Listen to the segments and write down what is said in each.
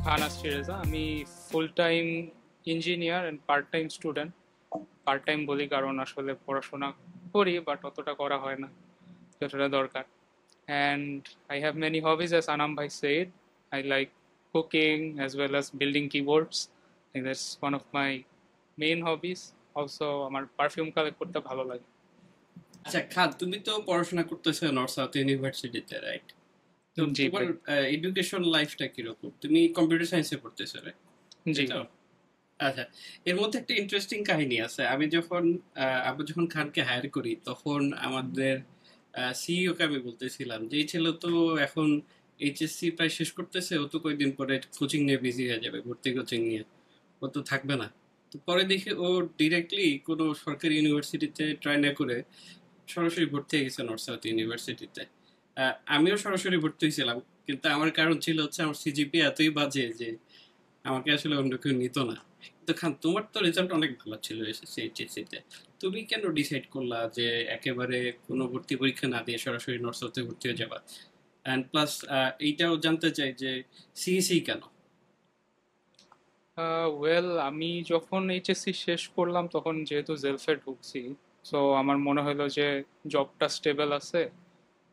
আনাস ফিরোজা। আমি full time engineer and part time student. Part time বলি কারণ আসলে পড়াশোনা করি বাট অতটা করা হয় না যতটা দরকার। And I have many hobbies as Anam ভাই said. I like cooking as well as building keyboards. That's one of my main hobbies. Also আমার পারফিউম কালেক্ট করতে ভালো লাগে। আচ্ছা খান, তুমি তো পড়াশোনা করতেছো নর্থ সাউথ ইউনিভার্সিটিতে, রাইট? তো জি তোমার ভাই। এডুকেশন লাইফটা কিরকম? তুমি কম্পিউটার সায়েন্সে পড়তেছো, রাইট? জি তাই তো? ভাই। আচ্ছা, এর মধ্যে একটা ইন্টারেস্টিং কাহিনী আছে। আমি যখন খানকে হায়ার করি তখন আমাদের সিইও কে আমি বলতেছিলাম যে এই ছেলে তো এখন এইচএসসি প্রায় শেষ করতেছে, ও তো কয়েকদিন পরে কোচিং নিয়ে বিজি হয়ে যাবে, ভর্তি কোচিং নিয়ে, ও তো থাকবে না। তো পরে দেখি ও ডিরেক্টলি কোনো সরকারি ইউনিভার্সিটিতে ট্রাই না করে সরাসরি ভর্তি হয়ে গেছে নর্থ সাউথ ইউনিভার্সিটিতে। আমিও সরাসরি ভর্তি হয়েছিলাম, কিন্তু আমার কারণ ছিল হচ্ছে আমার সিজিপি এতই বাজে যে আমাকে আসলে অন্য কেউ নিত না। তো খান, তোমার তো রেজাল্ট অনেক ভালো ছিল এসএসসি এইচএসসি তে। তুমি কেন ডিসাইড করলা যে একেবারে কোনো ভর্তি পরীক্ষা না দিয়ে সরাসরি নর্থ সাউথে ভর্তি হয়ে যাবা? অ্যান্ড প্লাস এইটাও জানতে চাই যে সিইসি কেন? ওয়েল, আমি যখন এইচএসসি শেষ করলাম তখন যেহেতু জেলফে ঢুকছি, সো আমার মনে হলো যে জবটা স্টেবল আছে,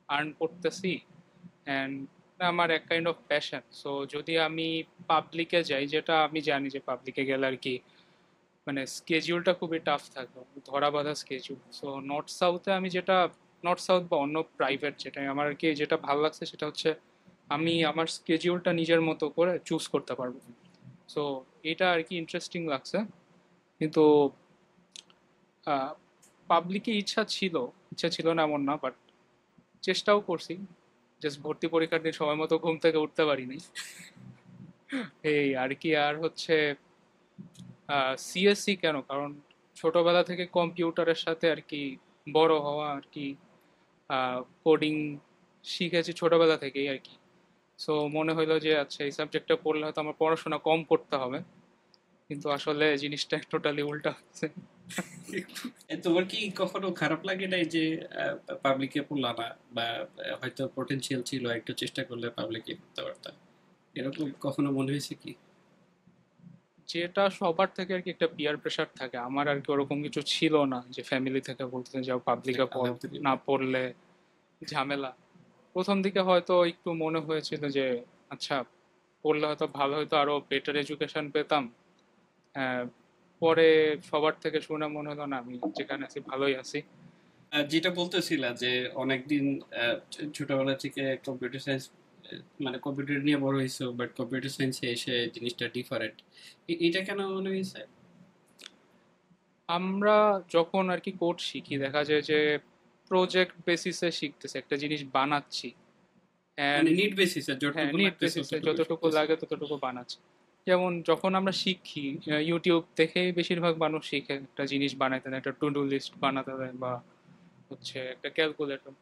আর্ন করতেছি, অ্যান্ড আমার এক কাইন্ড অফ প্যাশন। সো যদি আমি পাবলিকে যাই, যেটা আমি জানি যে পাবলিকে গেলে আর কি মানে স্কেজিউলটা খুবই টাফ থাকে, ধরা বাঁধা স্কেজিউল। সো নর্থ সাউথে আমি যেটা, নর্থ সাউথ বা অন্য প্রাইভেট যেটা আমার আর কি যেটা ভালো লাগছে সেটা হচ্ছে আমি আমার স্কেজিউলটা নিজের মতো করে চুজ করতে পারবো। সো এটা আর কি ইন্টারেস্টিং লাগছে। কিন্তু পাবলিকে ইচ্ছা ছিল না এমন না, বাট চেষ্টাও করছি। জাস্ট ভর্তি পরীক্ষার দিন সময় মতো ঘুম থেকে উঠতে পারিনি, এই আর কি। আর হচ্ছে সিএসসি কেন, কারণ ছোটবেলা থেকে কম্পিউটারের সাথে আর কি বড় হওয়া আর কি, কোডিং শিখেছি ছোটবেলা থেকেই আর কি। সো মনে হইলো যে আচ্ছা এই সাবজেক্টটা পড়লে হয়তো আমার পড়াশোনা কম করতে হবে, কিন্তু আসলে জিনিসটা টোটালি উল্টা হচ্ছে। তোমার কি কখনো খারাপ লাগে নাই যে পাবলিকে পড়লা না, বা হয়তো পটেনশিয়াল ছিল, একটু চেষ্টা করলে পাবলিকে করতে পারতাম, এরকম কখনো মনে হয়েছে কি? যেটা সবার থেকে আর কি একটা পিয়ার প্রেশার থাকে, আমার আর কি ওরকম কিছু ছিল না যে ফ্যামিলি থেকে বলতে যাও পাবলিকে যাক, পড়ো, না আলহামদুলিল্লাহ। পড়লে ঝামেলা। প্রথম দিকে হয়তো একটু মনে হয়েছিল যে আচ্ছা পড়লে হয়তো ভালো হতো, আরো বেটার এডুকেশন পেতাম। হ্যাঁ, পরে সবার থেকে শুনে মনে হলো না, আমি যেখানে আছি ভালোই আছি। যেটা বলতেছিলা যে অনেকদিন ছোটবেলা থেকে কম্পিউটার সায়েন্স, মানে কম্পিউটার নিয়ে বড় হয়েছো, বাট কম্পিউটার সায়েন্সে এসে জিনিসটা ডিফারেন্ট, এটা কেন মনে হয়েছে? আমরা যখন আর কি কোড শিখি দেখা যায় যে প্রজেক্ট বেসিসে শিখতেছে, একটা জিনিস বানাচ্ছি। মানে অ্যান্ড নিড বেসিসে হ্যাঁ, যতটুকু নিড লাগতেছে বেসিসে ততটুকু যতটুকু শিখতেছে। লাগে ততটুকু বানাচ্ছি। যেমন যখন আমরা শিখি, ইউটিউব দেখেই বেশিরভাগ মানুষ শিখে একটা জিনিস বানাইতে দেয়, একটা টু ডু লিস্ট বানাতে দেয় বা হচ্ছে একটা ক্যালকুলেটর।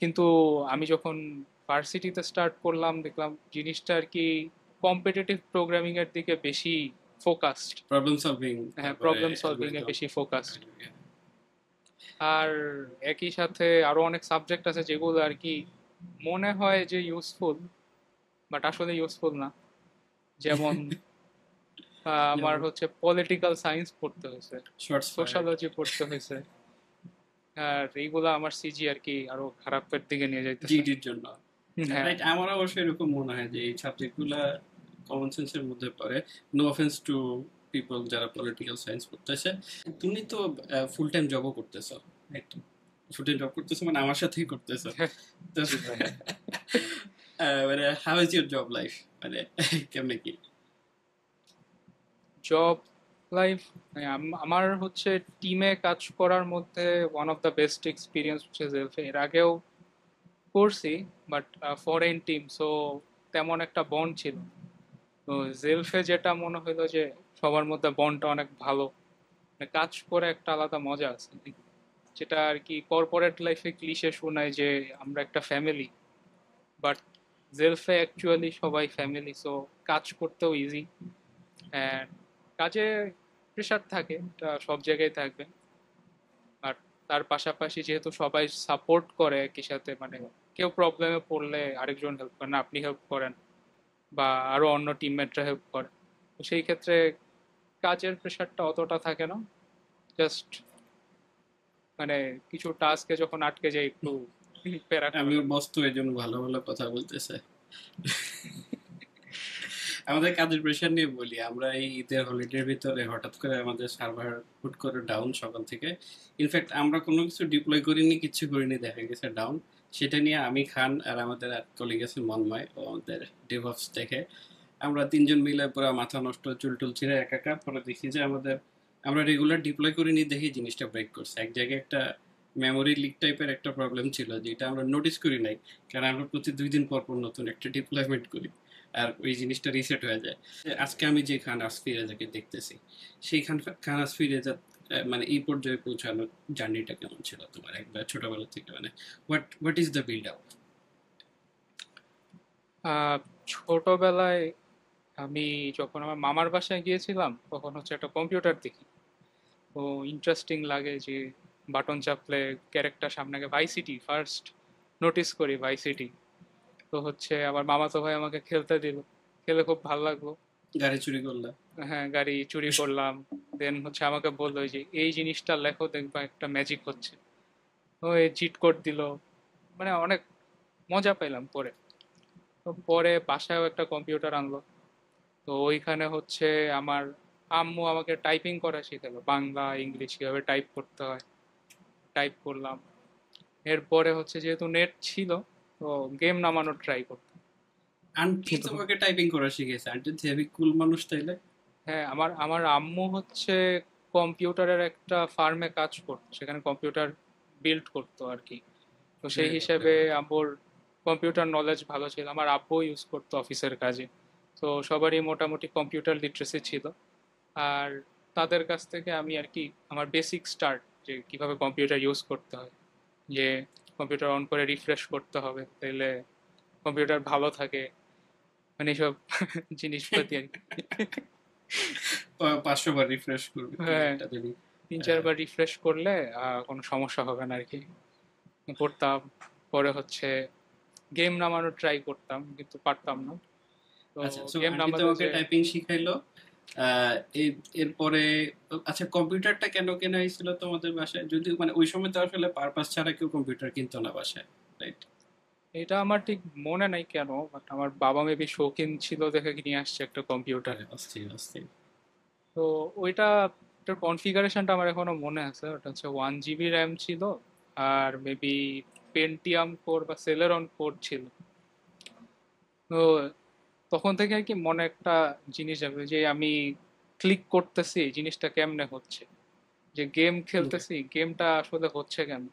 কিন্তু আমি যখন ভার্সিটিতে স্টার্ট করলাম দেখলাম জিনিসটা আর কি কম্পিটিটিভ প্রোগ্রামিং এর দিকে বেশি ফোকাসড। প্রবলেম সলভিং, হ্যাঁ, তারপরে প্রবলেম সলভিং এ অ্যালগরিদম। বেশি ফোকাসড। আর একই সাথে আরো অনেক সাবজেক্ট আছে যেগুলো আর কি মনে হয় যে ইউজফুল, বাট আসলে ইউজফুল না। যেমন আমার যেমন হচ্ছে পলিটিক্যাল সায়েন্স পড়তে হয়েছে, শর্টস ফায়ার্ড। সোশ্যালজি পড়তে হয়েছে, আর এইগুলো আমার সিজি আর কি আরো খারাপের দিকে নিয়ে যাইতেছে। জিডির জন্য। হ্যাঁ। রাইট, আমার অবশ্য এরকম মনে হয় যে এই সাবজেক্টগুলা কমন সেন্সের মধ্যে পড়ে। নো অফেন্স টু পিপল যারা পলিটিক্যাল সায়েন্স পড়তেছে। তুমি তো ফুল টাইম জবও করতেছো, রাইট? ফুল টাইম জব করতেছো মানে আমার সাথেই করতেছো। তো জি ভাই। মানে how is your job life, মানে কেমনে কি? জব লাইফ আমার হচ্ছে টিমে কাজ করার মধ্যে one of the best experience হচ্ছে জেলফে। এর আগেও করছি, বাট ফরেন টিম, সো তেমন একটা বন্ড ছিল না। তো জেলফে যেটা মনে হলো যে সবার মধ্যে বন্ডটা অনেক ভালো, মানে কাজ করে একটা আলাদা মজা আছে, যেটা আর কি কর্পোরেট লাইফে ক্লিশে শোনায় যে আমরা একটা ফ্যামিলি, বাট জেলফে অ্যাকচুয়ালি সবাই ফ্যামিলি। সো কাজ করতেও ইজি, অ্যান্ড কাজে প্রেশার থাকে, এটা সব জায়গায় থাকবে। আর তার পাশাপাশি যেহেতু সবাই সাপোর্ট করে একই সাথে, মানে কেউ প্রবলেমে পড়লে আরেকজন হেল্প করেন, আপনি হেল্প করেন, বা আরো অন্য টিমমেটরা হেল্প করে। তো সেই ক্ষেত্রে কাজের প্রেশারটা অতটা থাকে না, জাস্ট মানে কিছু টাস্কে যখন আটকে যায় একটু প্যারা খাওয়া আমি ওর লাগে। বস তো এই জন্য ভালো ভালো কথা বলতেছে। আমাদের কাজের প্রেশার নিয়ে বলি, আমরা এই ঈদের হলিডের ভিতরে হঠাৎ করে আমাদের সার্ভার হুট করে ডাউন সকাল থেকে। ইনফ্যাক্ট আমরা কোনো কিছু ডিপ্লয় করিনি, কিচ্ছু করিনি, দেখা গেছে ডাউন। সেটা নিয়ে আমি, খান আর আমাদের কলিগ আছে মন্ময়, ও আমাদের ডেভঅপস দেখে আমরা তিনজন মিলে পুরো মাথা নষ্ট, চুল টুল ছিঁড়ে একাকার। পরে দেখি যে আমরা রেগুলার ডিপ্লয় করিনি দেখি জিনিসটা ব্রেক করছে। এক জায়গায় একটা মেমোরি লিক টাইপের একটা প্রবলেম ছিল, যেটা আমরা নোটিস করি নাই, কারণ আমরা প্রতি 2 দিন পর পর নতুন একটা ডিপ্লয়মেন্ট করি, আর ওই জিনিসটা রিসেট হয়ে যায়। আজকে আমি যে খান আসফিরেজাকে দেখতেছি, সেই খান আসফিরেজা মানে এই পর্যায়ে পৌঁছানোর জার্নিটা কেমন ছিল তোমার একবার ছোটবেলা থেকে, মানে what is the build up? Ah, ছোটবেলায় আমি যখন আমার মামার বাসায় গিয়েছিলাম তখন হচ্ছে একটা কম্পিউটার দেখি। তো ইন্টারেস্টিং লাগে যে বাটন চাপলে ক্যারেক্টার সামনে আগে ভাইসিটি ফার্স্ট নোটিস করি ভাইসিটি। তো হচ্ছে আমার মামাতো ভাই আমাকে খেলতে দিল, খেলে খুব ভালো লাগলো। গাড়ি চুরি করলা? হ্যাঁ, গাড়ি চুরি করলাম। দেন হচ্ছে আমাকে বললো যে এই জিনিসটা লেখো দেখবা একটা ম্যাজিক হচ্ছে। ও এই চিট কোড দিল, মানে অনেক মজা পেলাম পরে। তো পরে বাসায়ও একটা কম্পিউটার আনলো। তো ওইখানে হচ্ছে আমার আম্মু আমাকে টাইপিং করা শেখালো, বাংলা ইংলিশ কিভাবে টাইপ করতে হয়, টাইপ করলাম। এরপরে হচ্ছে যেহেতু নেট ছিল, তো গেম নামানোর ট্রাই করতাম। আন্টি কিন্তু তোমাকে টাইপিং করা শিখেছে? আন্টি তো হেভি কুল মানুষ তাইলে। হ্যাঁ, আমার আমার আম্মু হচ্ছে কম্পিউটারের একটা ফার্মে কাজ করতো, সেখানে কম্পিউটার বিল্ড করতো আর কি। তো সেই আরে বাপরে হিসেবে বাপ। আম্মুর কম্পিউটার নলেজ ভালো ছিল, আমার আব্বু ইউজ করতো অফিসের কাজে। তো সবারই মোটামুটি কম্পিউটার লিটারেসি ছিল। আর তাদের কাছ থেকে আমি আর কি আমার বেসিক স্টার্ট, যে কিভাবে কম্পিউটার ইউজ করতে হয়, যে কম্পিউটার অন করে রিফ্রেশ করতে হবে তাইলে কম্পিউটার ভালো থাকে, মানে সব জিনিসপাতি আর কি। 500 বার রিফ্রেশ করবে কি হ্যাঁ, একটা জানি। তিন আহ, চারবার রিফ্রেশ করলে কোনো সমস্যা হবে না আর কি। করতাম। পরে হচ্ছে গেম নামানোর ট্রাই করতাম কিন্তু পারতাম না। তো আচ্ছা, সো গেম আন্টি নামাতে তোমাকে যে টাইপিং শিখাইলো। এরপরে আচ্ছা, কম্পিউটারটা কেন কেনা হয়েছিল তোমাদের বাসায়? যদিও মানে ওই সময় তো আসলে পারপাস ছাড়া কেউ কম্পিউটার কিনতো না বাসায়, রাইট? এটা আমার ঠিক মনে নাই কেন, বাট আমার বাবা মেবি শৌখিন ছিল দেখে নিয়ে আসছে একটা কম্পিউটার। আরে অস্থির অস্থির। তো ওইটা, ওটার কনফিগারেশনটা আমার এখনো মনে আছে। ওটা হচ্ছে 1 জিবি র্যাম ছিল, আর মেবি পেন্টিয়াম কোর বা সেলেরন কোর ছিল। তো তখন থেকে আর কি মনে একটা জিনিস যাবে যে আমি ক্লিক করতেছি এই জিনিসটা কেমনে হচ্ছে, যে গেম ওকে। খেলতেছি গেমটা আসলে হচ্ছে কেন।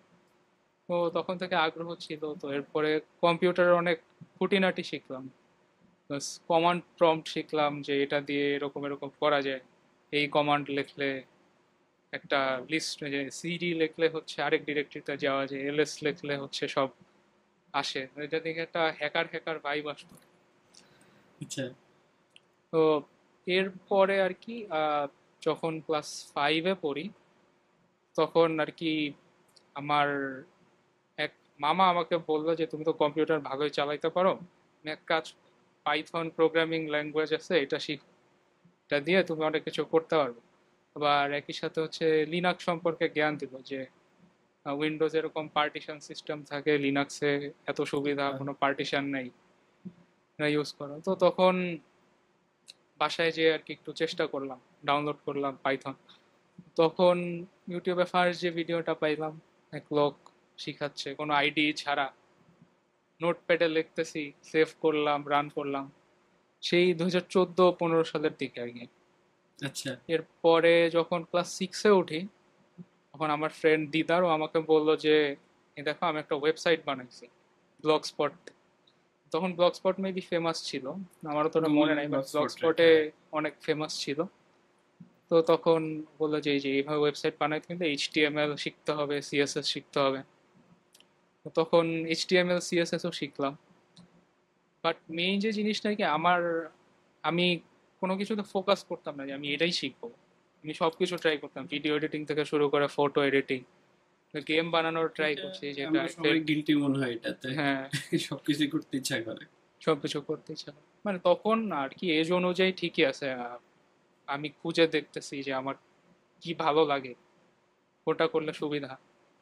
তো তখন থেকে আগ্রহ ছিল। তো এরপরে কম্পিউটারের অনেক খুঁটিনাটি শিখলাম, কমান্ড প্রম্পট শিখলাম যে এটা দিয়ে এরকম এরকম করা যায়। এই কমান্ড লিখলে একটা লিস্ট, যে সিডি লিখলে হচ্ছে আরেক ডিরেক্টরিতে যাওয়া যায়, এলএস লিখলে হচ্ছে সব আসে। এটা দেখে একটা হ্যাকার হ্যাকার ভাইব আসতো। আচ্ছা। তো এরপরে আর কি যখন ক্লাস 5-এ পড়ি তখন আর কি আমার এক মামা আমাকে বললো যে তুমি তো কম্পিউটার ভালোই চালাইতে পারো, তুমি এক কাজ, পাইথন প্রোগ্রামিং ল্যাঙ্গুয়েজ আছে, এটা শিখো, এটা দিয়ে তুমি অনেক কিছু করতে পারবে। আবার একই সাথে হচ্ছে লিনাক্স সম্পর্কে জ্ঞান দিল, যে উইন্ডোজ এরকম পার্টিশন সিস্টেম থাকে, লিনাক্সে এত সুবিধা, আহ, কোনো পার্টিশন নেই, ইউজ করো। তো তখন বাসায় যেয়ে আর কি একটু চেষ্টা করলাম, ডাউনলোড করলাম পাইথন। তখন ইউটিউবে ফার্স্ট যে ভিডিওটা পাইলাম, এক লোক শিখাচ্ছে কোনো আইডি ছাড়া, নোটপ্যাডে লিখতেছি, সেভ করলাম, রান করলাম। সেই 2014-15 সালের দিকে আর কি। আচ্ছা। এরপরে যখন ক্লাস 6-এ উঠি তখন আমার ফ্রেন্ড দিদারও আমাকে বললো যে এই দেখো আমি একটা ওয়েবসাইট বানাইছি, ব্লগ স্পট। তখন ব্লগ স্পট মেবি ফেমাস ছিল, আমারও তো ওটা মনে গুগলের নাই, but blog blog spot, right? স্পটে হ্যাঁ। অনেক ফেমাস ছিল। তো তখন বললো যে এই যে এইভাবে ওয়েবসাইট বানাইতে কিন্তু এইচটিএমএল শিখতে হবে, সিএসএস শিখতে হবে। তো তখন এইচটিএমএল সিএসএসও শিখলাম। বাট মেইন যে জিনিসটা কি আমার, আমি কোনো কিছুতে ফোকাস করতাম না যে আমি এটাই শিখবো। আমি সবকিছু ট্রাই করতাম, ভিডিও এডিটিং থেকে শুরু করে ফটো এডিটিং, গেম বানানোর ট্রাই এটা করছি যেটা আমরা আই সবাই ফেল্ট। গিলটি মনে হয় এটাতে। হ্যাঁ, সবকিছু করতে ইচ্ছা করে। সবকিছু করতে ইচ্ছা করে। মানে তখন আর কি এজ অনুযায়ী ঠিকই আছে। আমি খুঁজে দেখতেছি যে আমার কি ভালো লাগে, কোনটা করলে সুবিধা।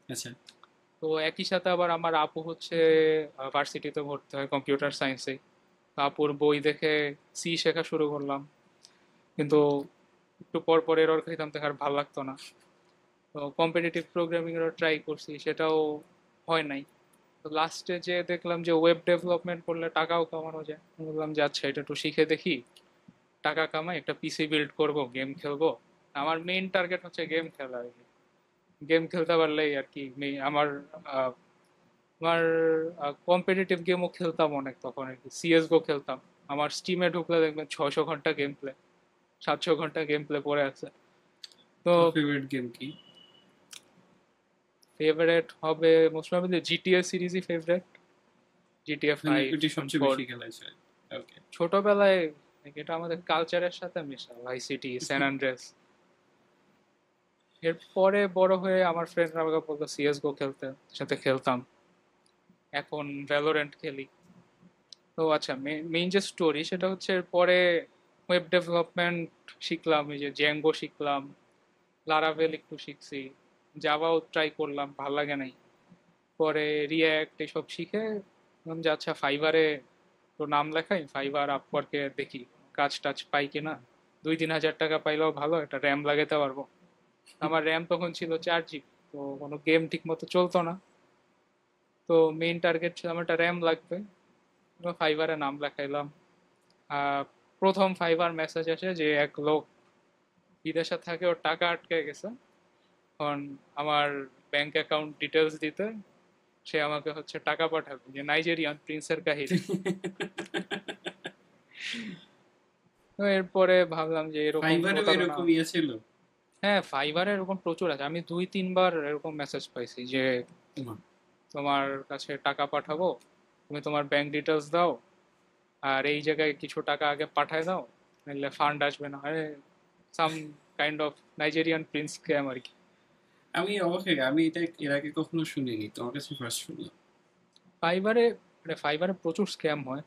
আচ্ছা। তো একই সাথে আবার আমার আপু হচ্ছে ভার্সিটিতে ভর্তি হয় কম্পিউটার সায়েন্সে। আপুর বই দেখে সি শেখা শুরু করলাম, কিন্তু একটু পর পর এরর খাইতাম, দেখে আর ভালো লাগতো না। তো কম্পিটিটিভ প্রোগ্রামিং এরও ট্রাই করছি, সেটাও হয় নাই। তো লাস্টে যে দেখলাম যে ওয়েব ডেভেলপমেন্ট করলে টাকাও কামানো যায়, আমি বললাম যে আচ্ছা এটা একটু শিখে দেখি, টাকা কামাই, একটা পিসি বিল্ড করব, গেম খেলবো। আমার মেইন টার্গেট হচ্ছে গেম খেলা আর কি। গেম খেলতে পারলেই আর কি আমার আহ, আমার কম্পিটিটিভ গেমও খেলতাম অনেক তখন আর কি, সিএসগো খেলতাম। আমার স্টিমে ঢুকলে দেখবেন 600 ঘন্টা গেম প্লে, 700 ঘন্টা গেম প্লে পড়ে আছে। তো তোর ফেভারিট গেম কি? ফেভারেট হবে মোস্ট প্রবাবলি জিটিএ সিরিজই ফেভারেট। জিটিএ মানে 5 ওইটি অ্যান্ড সবচেয়ে 4। বেশি খেলা হয়েছে? ওকে। ছোটবেলায় like এটা আমাদের কালচারের সাথে মেশা, ভাই সিটি, স্যান আন্দ্রেস। এরপরে বড় হয়ে আমার ফ্রেন্ডরা আমাকে বলতো সিএসগো খেলতে, সাথে খেলতাম। এখন ভ্যালোরেন্ট খেলি। তো আচ্ছা, মেইন যে স্টোরি সেটা হচ্ছে পরে ওয়েব ডেভেলপমেন্ট শিখলাম, এই যে জ্যাঙ্গো শিখলাম, লারাভেল একটু শিখছি, জাভাও ট্রাই করলাম, ভাল লাগে নাই। পরে রিয়্যাক্ট এসব শিখে বললাম যে আচ্ছা ফাইবারে তো নাম লেখাই, ফাইবার আপওয়ার্কে দেখি কাজ টাজ পাই কিনা। 2-3 হাজার টাকা পাইলেও ভালো, একটা র্যাম লাগাতে পারবো। আমার র্যাম তখন ছিল 4 জিবি, তো কোনো গেম ঠিক মতো চলতো না। তো মেইন টার্গেট ছিল আমার একটা র্যাম লাগবে। ফাইবারে নাম লেখাইলাম। আহ, প্রথম ফাইবার মেসেজ আসে যে এক লোক বিদেশে থাকে, ওর টাকা আটকে গেছে। এখন আমার ব্যাংক অ্যাকাউন্ট ডিটেলস দিতে সে আমাকে হচ্ছে টাকা পাঠাবে, যে নাইজেরিয়ান প্রিন্সের কাহিনী। তো এরপরে ভাবলাম যে এরকম ফাইবারেও প্রতারণা। এরকম ইয়ে ছিল? হ্যাঁ, ফাইবারে এরকম প্রচুর আছে, আমি 2-3 বার এরকম মেসেজ পাইছি যে না। তোমার কাছে টাকা পাঠাবো, তুমি তোমার ব্যাংক ডিটেলস দাও, আর এই জায়গায় কিছু টাকা আগে পাঠায় দাও, নাহলে ফান্ড আসবে না। আরে some kind of Nigerian prince scam আর কি। আমি অবাক হয়ে আমি এটা এর আগে কখনো শুনিনি, তোমার কাছে ফার্স্ট শুনলাম। ফাইবারে ফাইবারে প্রচুর স্ক্যাম হয়।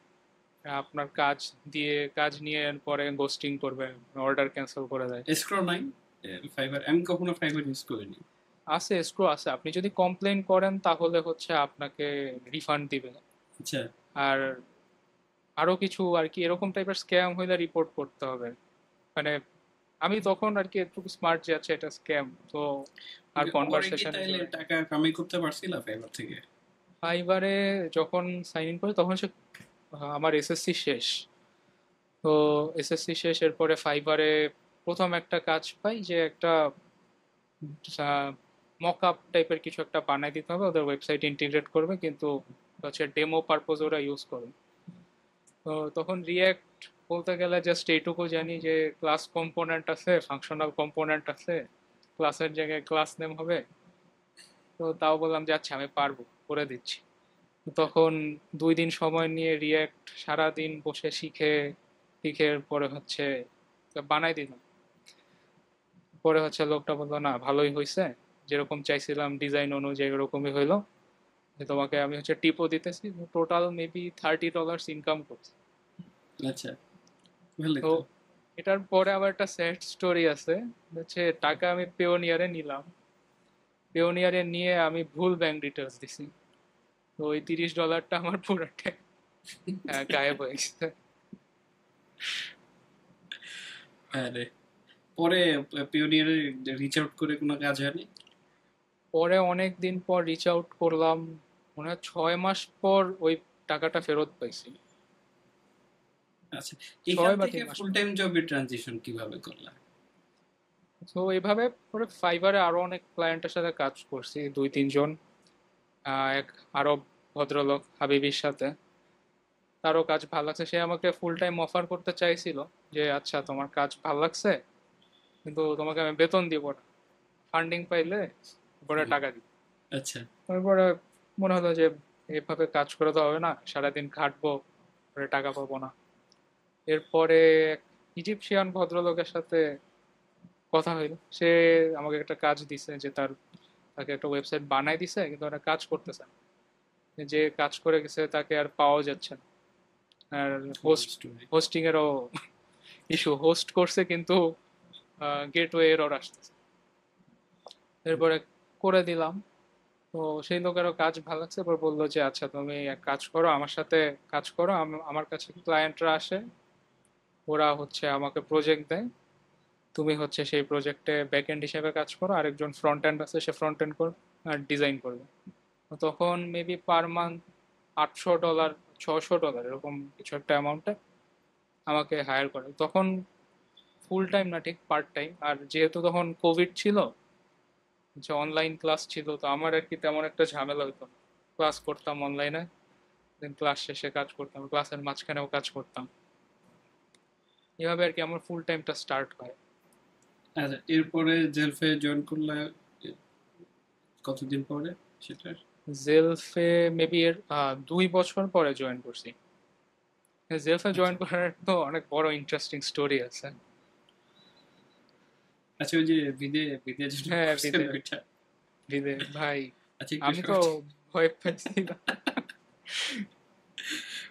আপনার কাজ দিয়ে কাজ নিয়ে পরে গোস্টিং করবে, অর্ডার ক্যান্সেল করে দেয়। এসক্রো নাই? ফাইবার আমি কখনো ফাইবার ইউজ করিনি। আছে, স্ক্রু আছে, আপনি যদি কমপ্লেন করেন তাহলে হচ্ছে আপনাকে রিফান্ড দিবে। আচ্ছা। আর আরো কিছু আর কি এরকম টাইপের স্ক্যাম হইলে রিপোর্ট করতে হবে। মানে আমি তখন আর কি একটু স্মার্ট যে আছে এটা স্ক্যাম, তো আর পরে কি কনভারসেশনে তাইলে জড়াই। টাকা কামাই করতে পারছিল ফাইবার থেকে? ফাইবারে যখন সাইন ইন করি তখন সে আমার এসএসসি শেষ। তো এসএসসি শেষের পরে ফাইবারে প্রথম একটা কাজ পাই, যে একটা মক আপ টাইপের কিছু একটা বানাই দিতে হবে, ওদের ওয়েবসাইট ইন্টিগ্রেট করবে, কিন্তু হচ্ছে ডেমো পারপোজ ওরা ইউজ করবে। তো তখন রিয়্যাক্ট বলতে গেলে জাস্ট এইটুকু জানি যে ক্লাস কম্পোনেন্ট আছে, ফাংশনাল কম্পোনেন্ট আছে, ক্লাসের জায়গায় ক্লাস নেম হবে। তো তাও বললাম যে আচ্ছা আমি পারবো, করে দিচ্ছি। তখন 2 দিন সময় নিয়ে রিয়্যাক্ট সারা দিন বসে শিখে শিখে পরে হচ্ছে বানাই দিলাম। পরে হচ্ছে লোকটা বললো না ভালোই হয়েছে, যেরকম চাইছিলাম ডিজাইন অনুযায়ী ওরকমই হইলো, যে তোমাকে আমি হচ্ছে টিপও দিতেছি। টোটাল মেবি $30 ইনকাম করছি। আচ্ছা, ভালোই তো তো। এটার পরে আবার একটা স্যাড স্টোরি আছে, হচ্ছে টাকা আমি পেওনিয়ারে নিলাম, পেওনিয়ারে নিয়ে আমি ভুল ব্যাংক ডিটেলস দিছি। তো ওই $30 আমার পুরোটাই গায়েব হয়ে গেছে। আরে, পরে পিওনিয়ারে রিচ আউট করে কোনো কাজ হয়নি? পরে অনেক দিন পর রিচ আউট করলাম, মনে হয় 6 মাস পর ওই টাকাটা ফেরত পাইছি। আচ্ছা, এখান 6 বা 3 মাস ফুল পর। টাইম জবের ট্রানজিশন কিভাবে করলা? তো এইভাবে পরে ফাইবারে আরো অনেক ক্লায়েন্টের সাথে কাজ করছি, 2-3 জন। এক আরব ভদ্রলোক হাবিবির সাথে, তারও কাজ ভালো লাগছে, সে আমাকে ফুল টাইম অফার করতে চাইছিল, যে আচ্ছা তোমার কাজ ভালো লাগছে, কিন্তু তোমাকে আমি বেতন দিব না, ফান্ডিং পাইলে পরে হুম, টাকা দিব। আচ্ছা। তারপরে মনে হলো যে এভাবে কাজ করে তো হবে না, সারাদিন খাটবো, পরে টাকা পাবো না। এরপরে এক ইজিপশিয়ান ভদ্রলোকের সাথে কথা হইলো, সে আমাকে একটা কাজ দিছে, যে তাকে একটা ওয়েবসাইট বানাই দিছে, কিন্তু ওরা কাজ করতেছে না। যে কাজ করে গেছে তাকে আর পাওয়া যাচ্ছে না। আর Cool story. হোস্টিং এরও ইস্যু, হোস্ট করছে কিন্তু গেটওয়ে এরর আসতেছে। এরপরে করে দিলাম। তো সেই লোকেরও কাজ ভালো লাগছে, এবার বললো যে আচ্ছা তুমি এক কাজ করো, আমার সাথে কাজ করো, আমার কাছে ক্লায়েন্টরা আসে, ওরা হচ্ছে আমাকে প্রজেক্ট দেয়, তুমি হচ্ছে সেই প্রজেক্টে ব্যাক এন্ড হিসেবে কাজ করো, আরেকজন ফ্রন্ট এন্ড আছে সে ফ্রন্ট এন্ড করবে আর ডিজাইন করবে। তো তখন মেবি পার মান্থ $800 $600 এরকম কিছু একটা অ্যামাউন্টে আমাকে হায়ার করে তখন। ফুল টাইম না, ঠিক পার্ট টাইম। আর যেহেতু তখন কোভিড ছিল, যে অনলাইন ক্লাস ছিল, তো আমার আর কি তেমন একটা ঝামেলা হতো না। ক্লাস করতাম অনলাইনে, দেন ক্লাস শেষে কাজ করতাম, ক্লাসের মাঝখানেও কাজ করতাম। এভাবে আর কি আমার ফুল টাইমটা স্টার্ট হয়। আর এরপরে জেলফে জয়েন করলে কতদিন পরে সেটা? জেলফে মেবি এর 2 বছর পরে জয়েন করছি। জেলফে আচ্ছা জয়েন করার তো অনেক বড় ইন্টারেস্টিং স্টোরি আছে। আচ্ছা, ওই যে বিদে বিদে যেটা হ্যাঁ, করছেন বিদে ওইটা। বিদে ভাই, আচ্ছা, একটু আমি তো শর্ট। ভয় পাইছিলাম।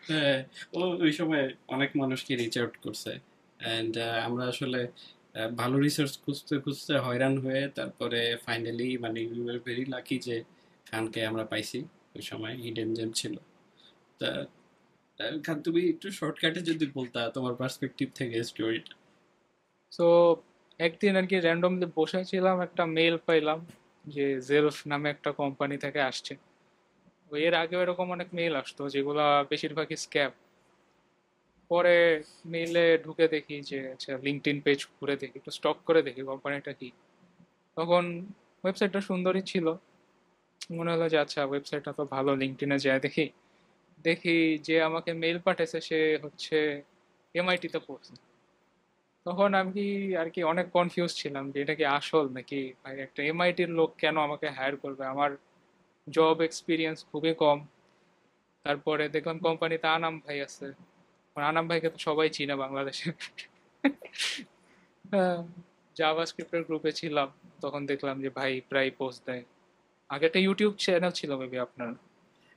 হ্যাঁ, ও ওই সময় অনেক মানুষকে রিচ আউট করছে। অ্যান্ড আমরা আসলে ভালো রিসার্চ খুঁজতে খুঁজতে হয়রান হয়ে তারপরে ফাইনালি মানে ইউ আর ভেরি লাকি যে খানকে আমরা পাইছি। ওই সময় হিডেন জেম ছিল। তা খান, তুমি একটু শর্টকাটে যদি বলতা তোমার পার্সপেক্টিভ থেকে স্টোরিটা। তো একদিন আর কি র্যান্ডমলি বসেছিলাম, একটা মেল পাইলাম যে জেলফ নামে একটা কোম্পানি থেকে আসছে। এর আগেও এরকম অনেক মেল আসতো যেগুলা বেশিরভাগই স্ক্যাম। পরে মেইলে ঢুকে দেখি যে আচ্ছা লিঙ্কডইন পেজ ঘুরে দেখি, একটু স্টক করে দেখি কোম্পানিটা কি। তখন ওয়েবসাইটটা সুন্দরই ছিল, মনে হলো যে আচ্ছা ওয়েবসাইটটা তো ভালো, লিঙ্কডইনে যায় দেখি। দেখি যে আমাকে মেইল পাঠাইছে সে হচ্ছে এমআইটি তে পড়ছে। তখন আমি আর কি অনেক কনফিউজ ছিলাম যে এটা কি আসল নাকি, ভাই একটা এমআইটির লোক কেন আমাকে হায়ার করবে, আমার জব এক্সপিরিয়েন্স খুবই কম। তারপরে দেখলাম কোম্পানিতে আনাম ভাই আছে, আনাম ভাইকে তো সবাই চিনে বাংলাদেশে। জাভা স্ক্রিপ্টের গ্রুপে ছিলাম, তখন দেখলাম যে ভাই প্রায় পোস্ট দেয়। আগে একটা ইউটিউব চ্যানেল ছিল মেবি আপনার।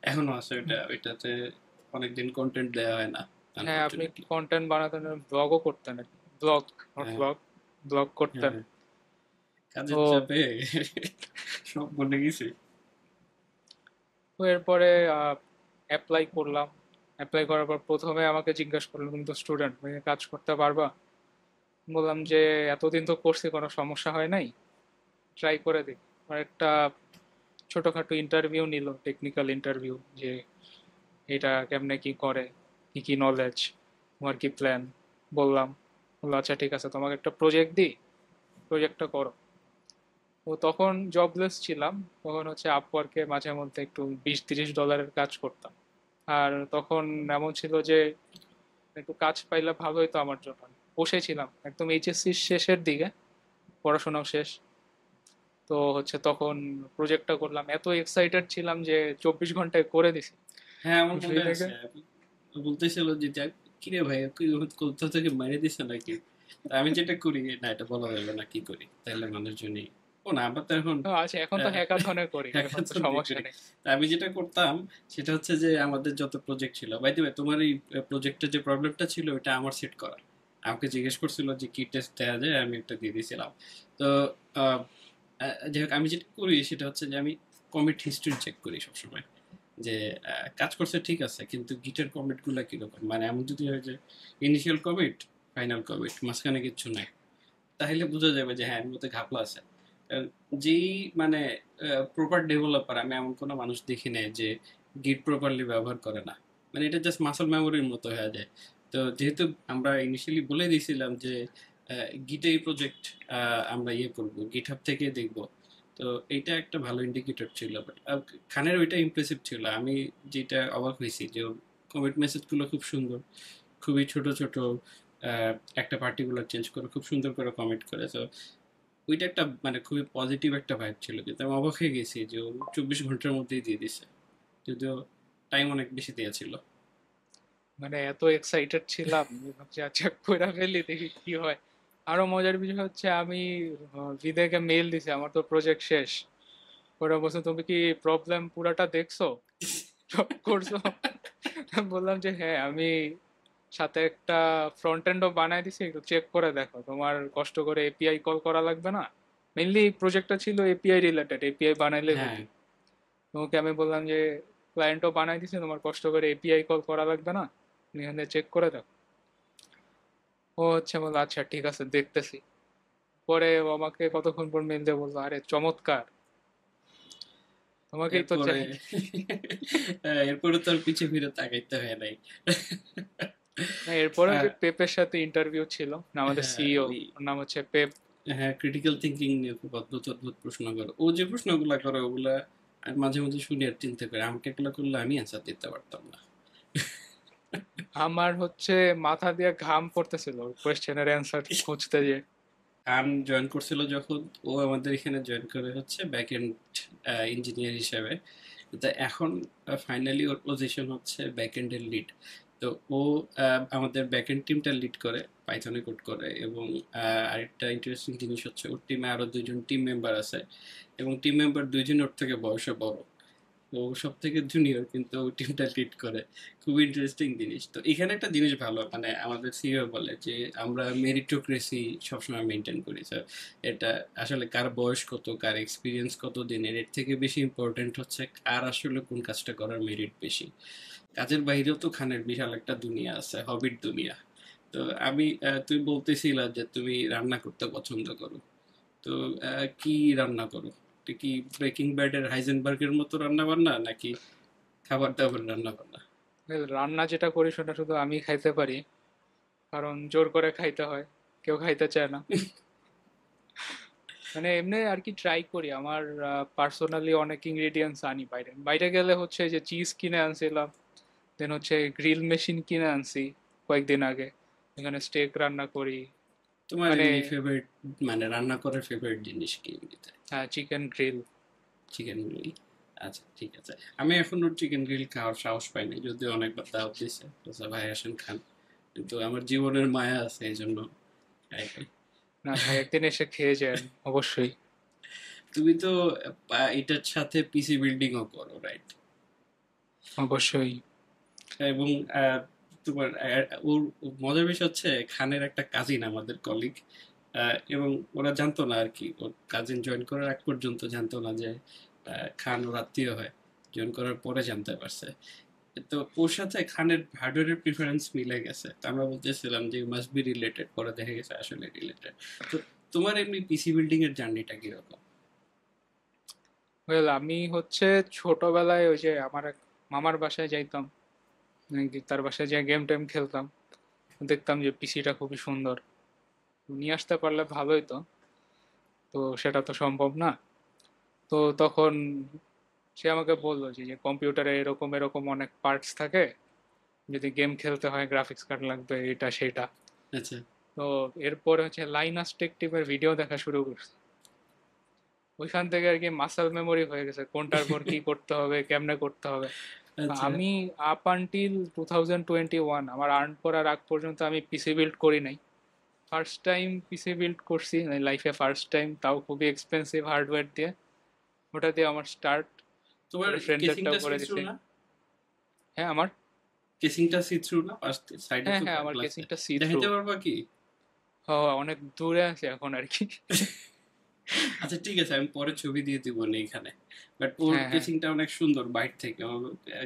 এখনো আছে ওইটা, ওইটাতে অনেকদিন কন্টেন্ট দেওয়া হয় না হ্যাঁ, আপনি আনফরচুনেটলি। কন্টেন্ট বানাতেন, ব্লগও করতেন আর কি। ব্লগ, নট হ্যাঁ, ব্লগ, ব্লগ করতেন। হ্যাঁ, কাজের তো চাপে সব বলে গেছি। তো এরপরে অ্যাপ্লাই করলাম। অ্যাপ্লাই করার পর প্রথমে আমাকে জিজ্ঞাসা করলো তুমি তো স্টুডেন্ট, কাজ করতে পারবা? বললাম যে এতদিন তো করছি, কোনো সমস্যা হয় নাই, ট্রাই করে দিই। আর একটা ছোটখাটো ইন্টারভিউ নিল, টেকনিক্যাল ইন্টারভিউ, যে এটা কেমনে কি করে, কি কি নলেজ, তোমার কি প্ল্যান। বললাম, বললো আচ্ছা ঠিক আছে তোমাকে একটা প্রজেক্ট দিই, প্রজেক্টটা করো। তো তখন জবলেস ছিলাম, তখন হচ্ছে আপওয়ার্কে মাঝে মধ্যে একটু $20-30 কাজ করতাম। আর তখন এমন ছিল যে একটু কাজ পাইলে ভালো হতো আমার জন্য। বসেছিলাম একদম এইচএসসি শেষের দিকে, পড়াশোনাও শেষ। তো হচ্ছে তখন প্রজেক্টটা করলাম, এত এক্সাইটেড ছিলাম যে 24 ঘন্টায় করে দিছি। হ্যাঁ, আমার খুশি মনে থেকে আছে। বলতেছিল যে যাক, কিরে ভাই কি কোথা থেকে মেরে দিছে নাকি? তা আমি যেটা করি না, এটা বলা যাবে না কি করি, তাহলে মানুষজনই ও না, আবার তো এখন আচ্ছা, এখন তো হ্যাকাথনে করি, এখন তো হ্যাকাথন দিয়ে সমস্যা করি। নেই। তা আমি যেটা করতাম সেটা হচ্ছে যে আমাদের যত প্রজেক্ট ছিল, বাই দ্য ওয়ে তোমার এই প্রজেক্টের যে প্রবলেমটা ছিল ওটা আমার সেট করা। আমাকে জিজ্ঞেস করছিল যে কি টেস্ট দেওয়া যায়, আমি একটা দিয়ে দিয়েছিলাম। তো আহ, যাই হোক, আমি যেটা করি সেটা হচ্ছে যে আমি কমিট হিস্ট্রি চেক করি সবসময়, যে কাজ করছে ঠিক আছে কিন্তু গিটের কমিট গুলা কিরকম, মানে এমন যদি হয় যে ইনিশিয়াল কমিট, ফাইনাল কমিট, মাঝখানে কিচ্ছু নাই, তাহলে বোঝা যাবে যে হ্যাঁ এর মধ্যে ঘাপলা আছে। কারণ যেই মানে প্রপার ডেভেলপার, আমি এমন কোনো মানুষ দেখি নাই যে গিট প্রপারলি ব্যবহার করে না। মানে এটা জাস্ট মাসল মেমোরির মতো হয়ে যায়। তো যেহেতু আমরা ইনিশিয়ালি বলে দিয়েছিলাম যে গিটে এই প্রজেক্ট আমরা ইয়ে করবো, গিট হাব থেকে দেখবো, তো এইটা একটা ভালো ইন্ডিকেটর ছিল। বাট খানের ওইটা ইমপ্রেসিভ ছিল। আমি যেটা অবাক হয়েছি যে কমিট মেসেজ গুলো খুব সুন্দর, খুবই ছোট ছোট, একটা পার্টিকুলার চেঞ্জ করে খুব সুন্দর করে কমিট করে। তো ওইটা একটা মানে খুবই পজিটিভ একটা ভাইব ছিল, কিন্তু আমি অবাক হয়ে গেছি যে ও 24 ঘন্টার মধ্যেই দিয়ে দিছে, যদিও টাইম অনেক বেশি দেওয়া ছিল। মানে এত এক্সাইটেড ছিলাম যে ভাবছি আচ্ছা কইরা ফেলি দেখি কি হয়। আরো মজার বিষয় হচ্ছে আমি বিদেকে মেল দিছি আমার তো প্রজেক্ট শেষ। ওরা বলছে তুমি কি প্রবলেম পুরাটা দেখছো, সব করছো? আমি বললাম যে হ্যাঁ আমি সাথে একটা ফ্রন্ট এন্ডও বানাই দিছি, একটু চেক করে দেখো, তোমার কষ্ট করে এপিআই কল করা লাগবে না। মেইনলি প্রজেক্টটা ছিল এপিআই রিলেটেড, এপিআই বানাইলেই হ্যাঁ। হতো। তোমাকে আমি বললাম যে ক্লায়েন্টও বানাই দিছে, তোমার কষ্ট করে এপিআই কল করা লাগবে না, তুমি এখানে চেক করে দেখো। ও হচ্ছে বললো আচ্ছা ঠিক আছে দেখতেছি। পরে ও আমাকে কতক্ষণ পর মেল দিয়ে বললো আরে চমৎকার, তোমাকেই তো এরপরে চাই। এরপরে তো আর পিছে ফিরে তাকাইতে হয় নাই। না, এরপরে আহ, যে পেপের সাথে ইন্টারভিউ ছিল, না আমাদের হ্যাঁ সিইও, ওই, ওর নাম হচ্ছে পেপ। হ্যাঁ ক্রিটিক্যাল থিঙ্কিং নিয়ে খুব অদ্ভুত অদ্ভুত প্রশ্ন করে ও, যে প্রশ্নগুলো করে ওগুলা আমি মাঝে মাঝে শুনি আর চিন্তা করি আমাকে এগুলো করলে আমি অ্যান্সার দিতে পারতাম না। আমার হচ্ছে মাথা দিয়ে ঘাম পড়তেছিল কোয়েশ্চেনের অ্যান্সার খুঁজতে যে। খান জয়েন করছিল যখন, ও আমাদের এখানে জয়েন করে হচ্ছে ব্যাক এন্ড ইঞ্জিনিয়ার হিসেবে। তো এখন ফাইনালি ওর পজিশন হচ্ছে ব্যাক এন্ডের লিড। তো ও আমাদের ব্যাক এন্ড টিমটা লিড করে, পাইথনে কোড করে। এবং আরেকটা ইন্টারেস্টিং জিনিস হচ্ছে ওর টিমে আরো দুইজন টিম মেম্বার আছে, এবং টিম মেম্বার দুইজন ওর থেকে বয়সে বড়। ও সব থেকে জুনিয়র কিন্তু ও টিমটা লিড করে। খুব ইন্টারেস্টিং জিনিস। তো এখানে একটা জিনিস ভালো, মানে আমাদের সিইও বলে যে আমরা মেরিটোক্রেসি সবসময় মেনটেন করি স্যার। এটা আসলে কার বয়স কত, কার এক্সপিরিয়েন্স কত দিনের, এর থেকে বেশি ইম্পর্টেন্ট হচ্ছে কার আসলে কোন কাজটা করার মেরিট বেশি। কাজের বাইরেও তো খানের বিশাল একটা দুনিয়া আছে, হবির দুনিয়া। তো আমি তুই বলতেছিলা যে তুমি রান্না করতে পছন্দ করো। তো কি রান্না করো? এটা কি ব্রেকিং ব্যাড এর হাইজেনবার্গের মতো রান্না বান্না, নাকি খাবার দাবার রান্না বান্না? Well, রান্না যেটা করি সেটা শুধু আমি খাইতে পারি, কারণ জোর করে খাইতে হয়, কেউ খাইতে চায় না। মানে এমনি আর কি ট্রাই করি, আমার পার্সোনালি অনেক ইনগ্রেডিয়েন্টস আনি বাইরে, বাইরে গেলে হচ্ছে যে চিজ কিনে আনছিলাম, দেন হচ্ছে গ্রিল মেশিন কিনে আনছি কয়েকদিন আগে, এখানে স্টেক রান্না করি। তোমার মানে এমনি ফেভারিট, মানে রান্না করার ফেভারিট জিনিস কি এমনিতে? Chicken grill. Chicken grill. আচ্ছা ঠিক আছে। আমি এখনো চিকেন গ্রিল খাওয়ার সাহস পাইনি, যদিও অনেকবার দাওয়াত দিছে, বলছে ভাই আসেন খান, কিন্তু আমার জীবনের মায়া আছে এই জন্য খাইনি। না ভাই, একদিন এসে খেয়ে যান অবশ্যই। তুমি তো এটার সাথে পিসি বিল্ডিংও করো, রাইট? অবশ্যই। এবং তোমার ওর মজার বিষয় হচ্ছে খানের একটা কাজিন আমাদের কলিগ, এবং ওরা জানতো না আর কি, ওর কাজিন জয়েন করার আগ পর্যন্ত জানতো না যে খান ওর আত্মীয় হয়। জয়েন করার পরে জানতে পারছে। তো ওর সাথে খানের হার্ডওয়্যারের প্রিফারেন্স মিলে গেছে, তো আমরা বলতেছিলাম যে মাস্ট বি রিলেটেড, পরে দেখা গেছে আসলে রিলেটেড। তো তোমার এমনি পিসি বিল্ডিং এর জার্নিটা কিরকম? ওয়েল, আমি হচ্ছে ছোটবেলায় ওই যে আমার এক মামার বাসায় যাইতাম, তার বাসায় যে গেম টেম খেলতাম, দেখতাম যে পিসিটা খুবই সুন্দর, নিয়ে আসতে পারলে ভালোই তো। তো সেটা তো সম্ভব না। তো তখন সে আমাকে বললো যে যে কম্পিউটারে এরকম এরকম অনেক পার্টস থাকে, যদি গেম খেলতে হয় গ্রাফিক্স কার্ড লাগবে, এটা সেটা। আচ্ছা। তো এরপরে হচ্ছে লাইনাস টেক টিমের ভিডিও দেখা শুরু করছে, ওইখান থেকে আর কি মাসাল মেমোরি হয়ে গেছে কোনটার পর কি করতে হবে, কেমনে করতে হবে। আচ্ছা। আমি আপ আনটিল 2021 আমার আর্ন করার আগ পর্যন্ত আমি পিসি বিল্ড করি নাই। ফার্স্ট টাইম পিসি বিল্ড করছি লাইফে, ফার্স্ট টাইম, তাও খুবই এক্সপেন্সিভ হার্ডওয়্যার দিয়ে। ওটা দিয়ে আমার স্টার্ট, তোমার পরে ফ্রেন্ডদেরটাও কেসিংটা সি করে থ্রু দিছি। না? হ্যাঁ আমার, কেসিংটা সি থ্রু না? পাশ সাইডে হ্যাঁ তো হ্যাঁ আমার গ্লাস কেসিংটা সি থ্রু। দেখাইতে পারবা কি? অনেক দূরে আছে এখন আর কি। আচ্ছা ঠিক আছে, আমি পরে ছবি দিয়ে দিব না এখানে। বাট ওর হ্যাঁ হ্যাঁ। কেসিংটা অনেক সুন্দর বাইরে থেকে, ওর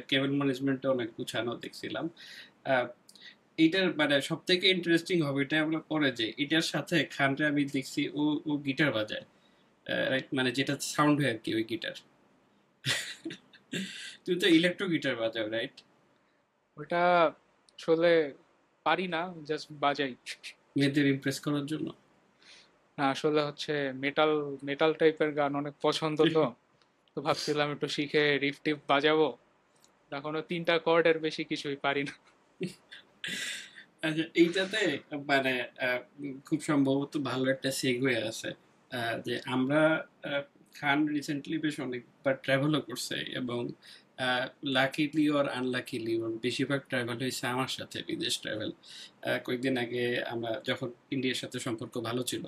কেবল ম্যানেজমেন্টটা অনেক গুছানো দেখছিলাম। আহ, এইটার মানে সব থেকে ইন্টারেস্টিং হবে এটা আমরা পরে, যে এটার সাথে খানরে আমি দেখছি ও ও গিটার বাজায়, রাইট? মানে যেটা সাউন্ড হয় আর কি, ওই গিটার। তুই তো ইলেকট্রো গিটার বাজাও, রাইট? ওটা আসলে পারি না, জাস্ট বাজাই। মেয়েদের ইমপ্রেস করার জন্য? না আসলে হচ্ছে মেটাল, মেটাল টাইপের গান অনেক পছন্দ তো। তো ভাবছিলাম একটু শিখে রিফ টিফ বাজাবো, এখনো তিনটা কর্ডের বেশি কিছুই পারি না। আচ্ছা এইটাতে মানে খুব সম্ভবত ভালো একটা সেগুয়ে আছে। যে আমরা খান রিসেন্টলি বেশ অনেকবার ট্রাভেলও করছে, এবং লাকিলি ওর আনলাকিলি ওর বেশিরভাগ ট্রাভেল হয়েছে আমার সাথে, বিদেশ ট্রাভেল। কয়েকদিন আগে আমরা যখন ইন্ডিয়ার সাথে সম্পর্ক ভালো ছিল,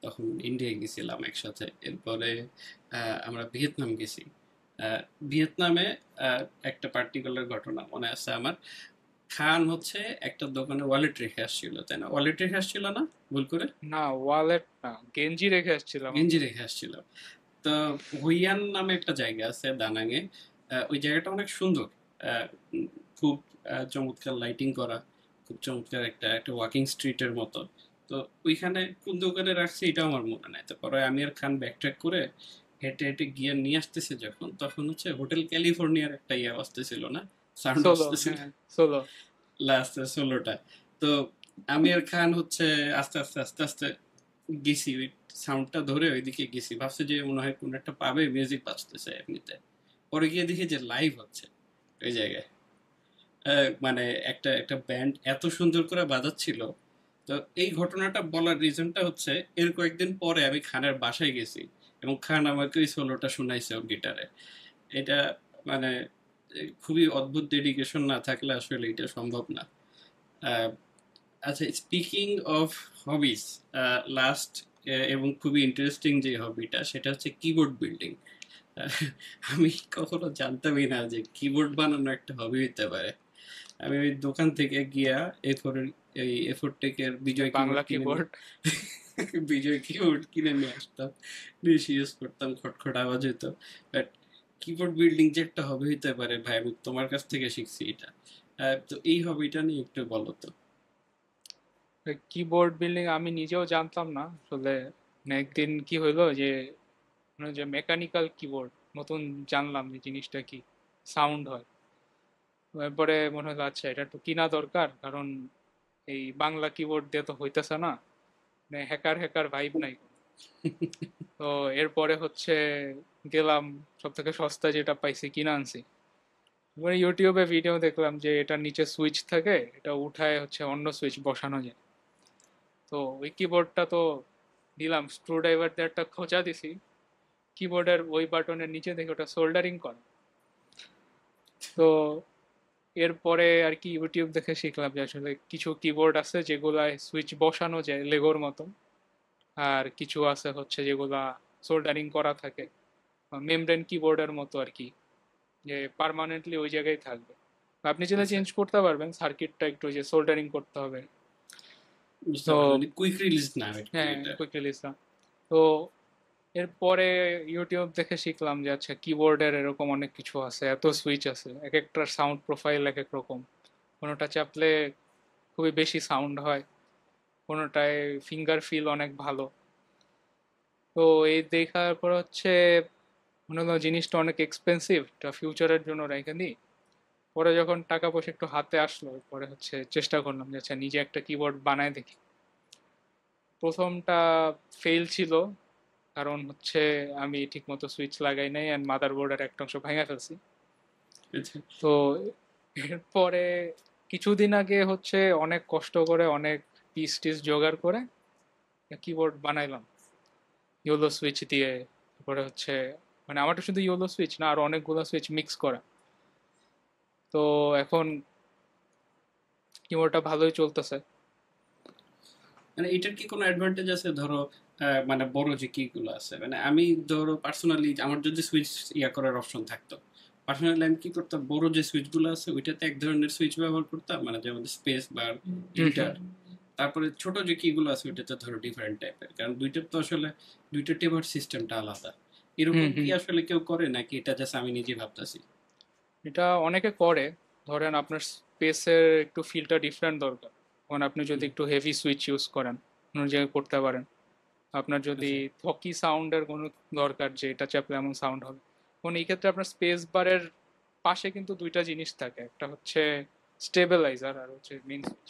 তখন ইন্ডিয়ায় গেছিলাম একসাথে। এরপরে আমরা ভিয়েতনাম গেছি। আহ, ভিয়েতনামে একটা পার্টিকুলার ঘটনা মনে আছে আমার। খান হচ্ছে একটা দোকানে ওয়ালেট রেখে আসছিল, তাই না? ওয়ালেট রেখে আসছিল না ভুল করে? না, ওয়ালেট না, গেঞ্জি রেখে আসছিলাম গেঞ্জি আমি। রেখে আসছিল। তো হুইয়ান নামে একটা জায়গা আছে দানাঙে। ওই জায়গাটা অনেক সুন্দর। আহ, খুব চমৎকার লাইটিং করা, খুব চমৎকার একটা একটা ওয়াকিং স্ট্রিটের মতো। তো ওইখানে কোন দোকানে রাখছি এটা আমার মনে নাই। তারপরে আমি আর খান ব্যাকট্র্যাক করে হেঁটে হেঁটে গিয়ে নিয়ে আসতেছে যখন, তখন হচ্ছে হোটেল ক্যালিফোর্নিয়ার একটা ইয়ে আসতেছিল না, সাউন্ড সোলো, আসতেছিল, হ্যাঁ, সোলো। লাস্ট 16টা। তো আমি আর খান হচ্ছে আস্তে আস্তে আস্তে আস্তে গেছি ওই সাউন্ডটা ধরে ওইদিকে গেছি, ভাবছি যে মনে হয় কোন একটা পাবে মিউজিক বাজতেছে এমনিতে। পরে গিয়ে দেখি যে লাইভ হচ্ছে ওই জায়গায়। মানে একটা একটা ব্যান্ড এত সুন্দর করে বাজাচ্ছিল। তো এই ঘটনাটা বলার রিজনটা হচ্ছে, এর কয়েকদিন পরে আমি খানের বাসায় গেছি এবং খান আমাকে ওই সোলোটা শোনাইছে ওর গিটারে। এটা মানে খুবই অদ্ভুত, ডেডিকেশন না থাকলে আসলে এটা সম্ভব না। আহ, আচ্ছা, স্পিকিং অফ হবিস, লাস্ট এবং খুবই ইন্টারেস্টিং যে হবিটা সেটা হচ্ছে কিবোর্ড বিল্ডিং। আমি কখনো জানতামই না যে কিবোর্ড বানানো একটা হবি হতে পারে। আমি ওই দোকান থেকে গিয়া এফোর এই এফোর টেকের বিজয় কিবোর্ড বাংলা কিনে নিয়ে কিবোর্ড। বিজয় কিবোর্ড কিনে নিয়ে আসতাম, বেশি ইউজ করতাম, খটখট আওয়াজ হতো। বাট কিবোর্ড বিল্ডিং যে একটা হবি হতে পারে ভাই, আমি তোমার কাছ থেকে শিখছি এটা। তো এই হবিটা নিয়ে একটু বলো তো। কিবোর্ড বিল্ডিং আমি নিজেও জানতাম না আসলে। মানে একদিন কি হইলো যে, মানে যে মেকানিক্যাল কিবোর্ড নতুন জানলাম যে জিনিসটা কি, সাউন্ড হয়। এরপরে মনে হলো আচ্ছা এটা তো কিনা দরকার, কারণ এই বাংলা কিবোর্ড দিয়ে তো হইতেছে না, মানে হ্যাকার হ্যাকার ভাইব নাই। তো এরপরে হচ্ছে গেলাম, সব থেকে সস্তা যেটা পাইছি কিনে আনছি। এবারে ইউটিউবে ভিডিও দেখলাম যে এটার নিচে সুইচ থাকে, এটা উঠায় হচ্ছে অন্য সুইচ বসানো যায়। তো ওই কিবোর্ডটা তো দিলাম, স্ক্রু ড্রাইভার দিয়ে একটা খোঁচা দিছি কিবোর্ডের ওই বাটনের নিচে, দেখে ওটা সোল্ডারিং করা। তো এরপরে আর কি ইউটিউব দেখে শিখলাম যে আসলে কিছু কিবোর্ড আছে যেগুলায় সুইচ বসানো যায় লেগোর মতো, আর কিছু আছে হচ্ছে যেগুলা সোল্ডারিং করা থাকে, মেমব্রেন কিবোর্ডের মতো আর কি, যে পার্মানেন্টলি ওই জায়গায় থাকবে। আপনি চাইলে আচ্ছা, চেঞ্জ করতে পারবেন, সার্কিটটা একটু যে সোল্ডারিং করতে হবে। বুঝতে তো পারছি, মানে কুইক রিলিজ না আর কি হ্যাঁ, এটা। Quick release. তো এরপরে ইউটিউব দেখে শিখলাম যে আচ্ছা কিবোর্ডের এরকম অনেক কিছু আছে, এত সুইচ আছে, এক একটার সাউন্ড প্রোফাইল এক এক রকম। কোনোটা চাপলে খুবই বেশি সাউন্ড হয়, কোনোটায় ফিঙ্গার ফিল অনেক ভালো। তো এই দেখার পর হচ্ছে মনে হলো জিনিসটা অনেক এক্সপেন্সিভ, এটা ফিউচারের জন্য রেখে দিই। পরে যখন টাকা পয়সা একটু হাতে আসলো, পরে হচ্ছে চেষ্টা করলাম যে আচ্ছা নিজে একটা কিবোর্ড বানায় দেখি। প্রথমটা ফেল ছিল, কারণ হচ্ছে আমি ঠিকমতো সুইচ লাগাই নাই আর মাদারবোর্ডের একটা অংশ ভেঙে ফেলছি। আচ্ছা, তো এরপরে কিছুদিন আগে হচ্ছে অনেক কষ্ট করে অনেক পিস টিস জোগাড় করে কিবোর্ড বানাইলাম ইয়োলো সুইচ দিয়ে। তারপরে হচ্ছে মানে আমারটা শুধু ইয়োলো সুইচ না, আর অনেকগুলো সুইচ মিক্স করা। তো এখন কিবোর্ডটা ভালোই চলতেছে। মানে এটার কি কোনো অ্যাডভান্টেজ আছে ধরো? মানে বড় যে কি গুলো আছে, মানে আমি ধরো পার্সোনালি আমার যদি সুইচ ইয়া করার অপশন থাকতো, পার্সোনালি আমি কি করতাম, বড় যে সুইচ গুলো আছে ওইটাতে এক ধরনের সুইচ ব্যবহার করতাম, মানে যেমন স্পেস বার, হুম, হুম, এন্টার। তারপরে ছোট যে কি গুলো আছে ওইটাতে ধরো ডিফারেন্ট টাইপের, কারণ দুইটার তো আসলে দুইটা টেপার সিস্টেমটা আলাদা। হুম, এরকম কি হুম। আসলে কেউ করে নাকি এটা জাস্ট আমি নিজে ভাবতেছি? এটা অনেকে করে। ধরেন আপনার স্পেসের একটু ফিলটা ডিফারেন্ট দরকার, তখন আপনি যদি একটু হেভি সুইচ ইউজ করেন অন্য জায়গায় করতে পারেন। আপনার যদি আচ্ছা, থকি সাউন্ডের কোনো দরকার, যে এটা চাপলে এমন সাউন্ড হবে, তখন এই ক্ষেত্রে আপনার স্পেস বারের পাশে কিন্তু দুইটা জিনিস থাকে, একটা হচ্ছে স্টেবিলাইজার আর হচ্ছে মেইন সুইচ।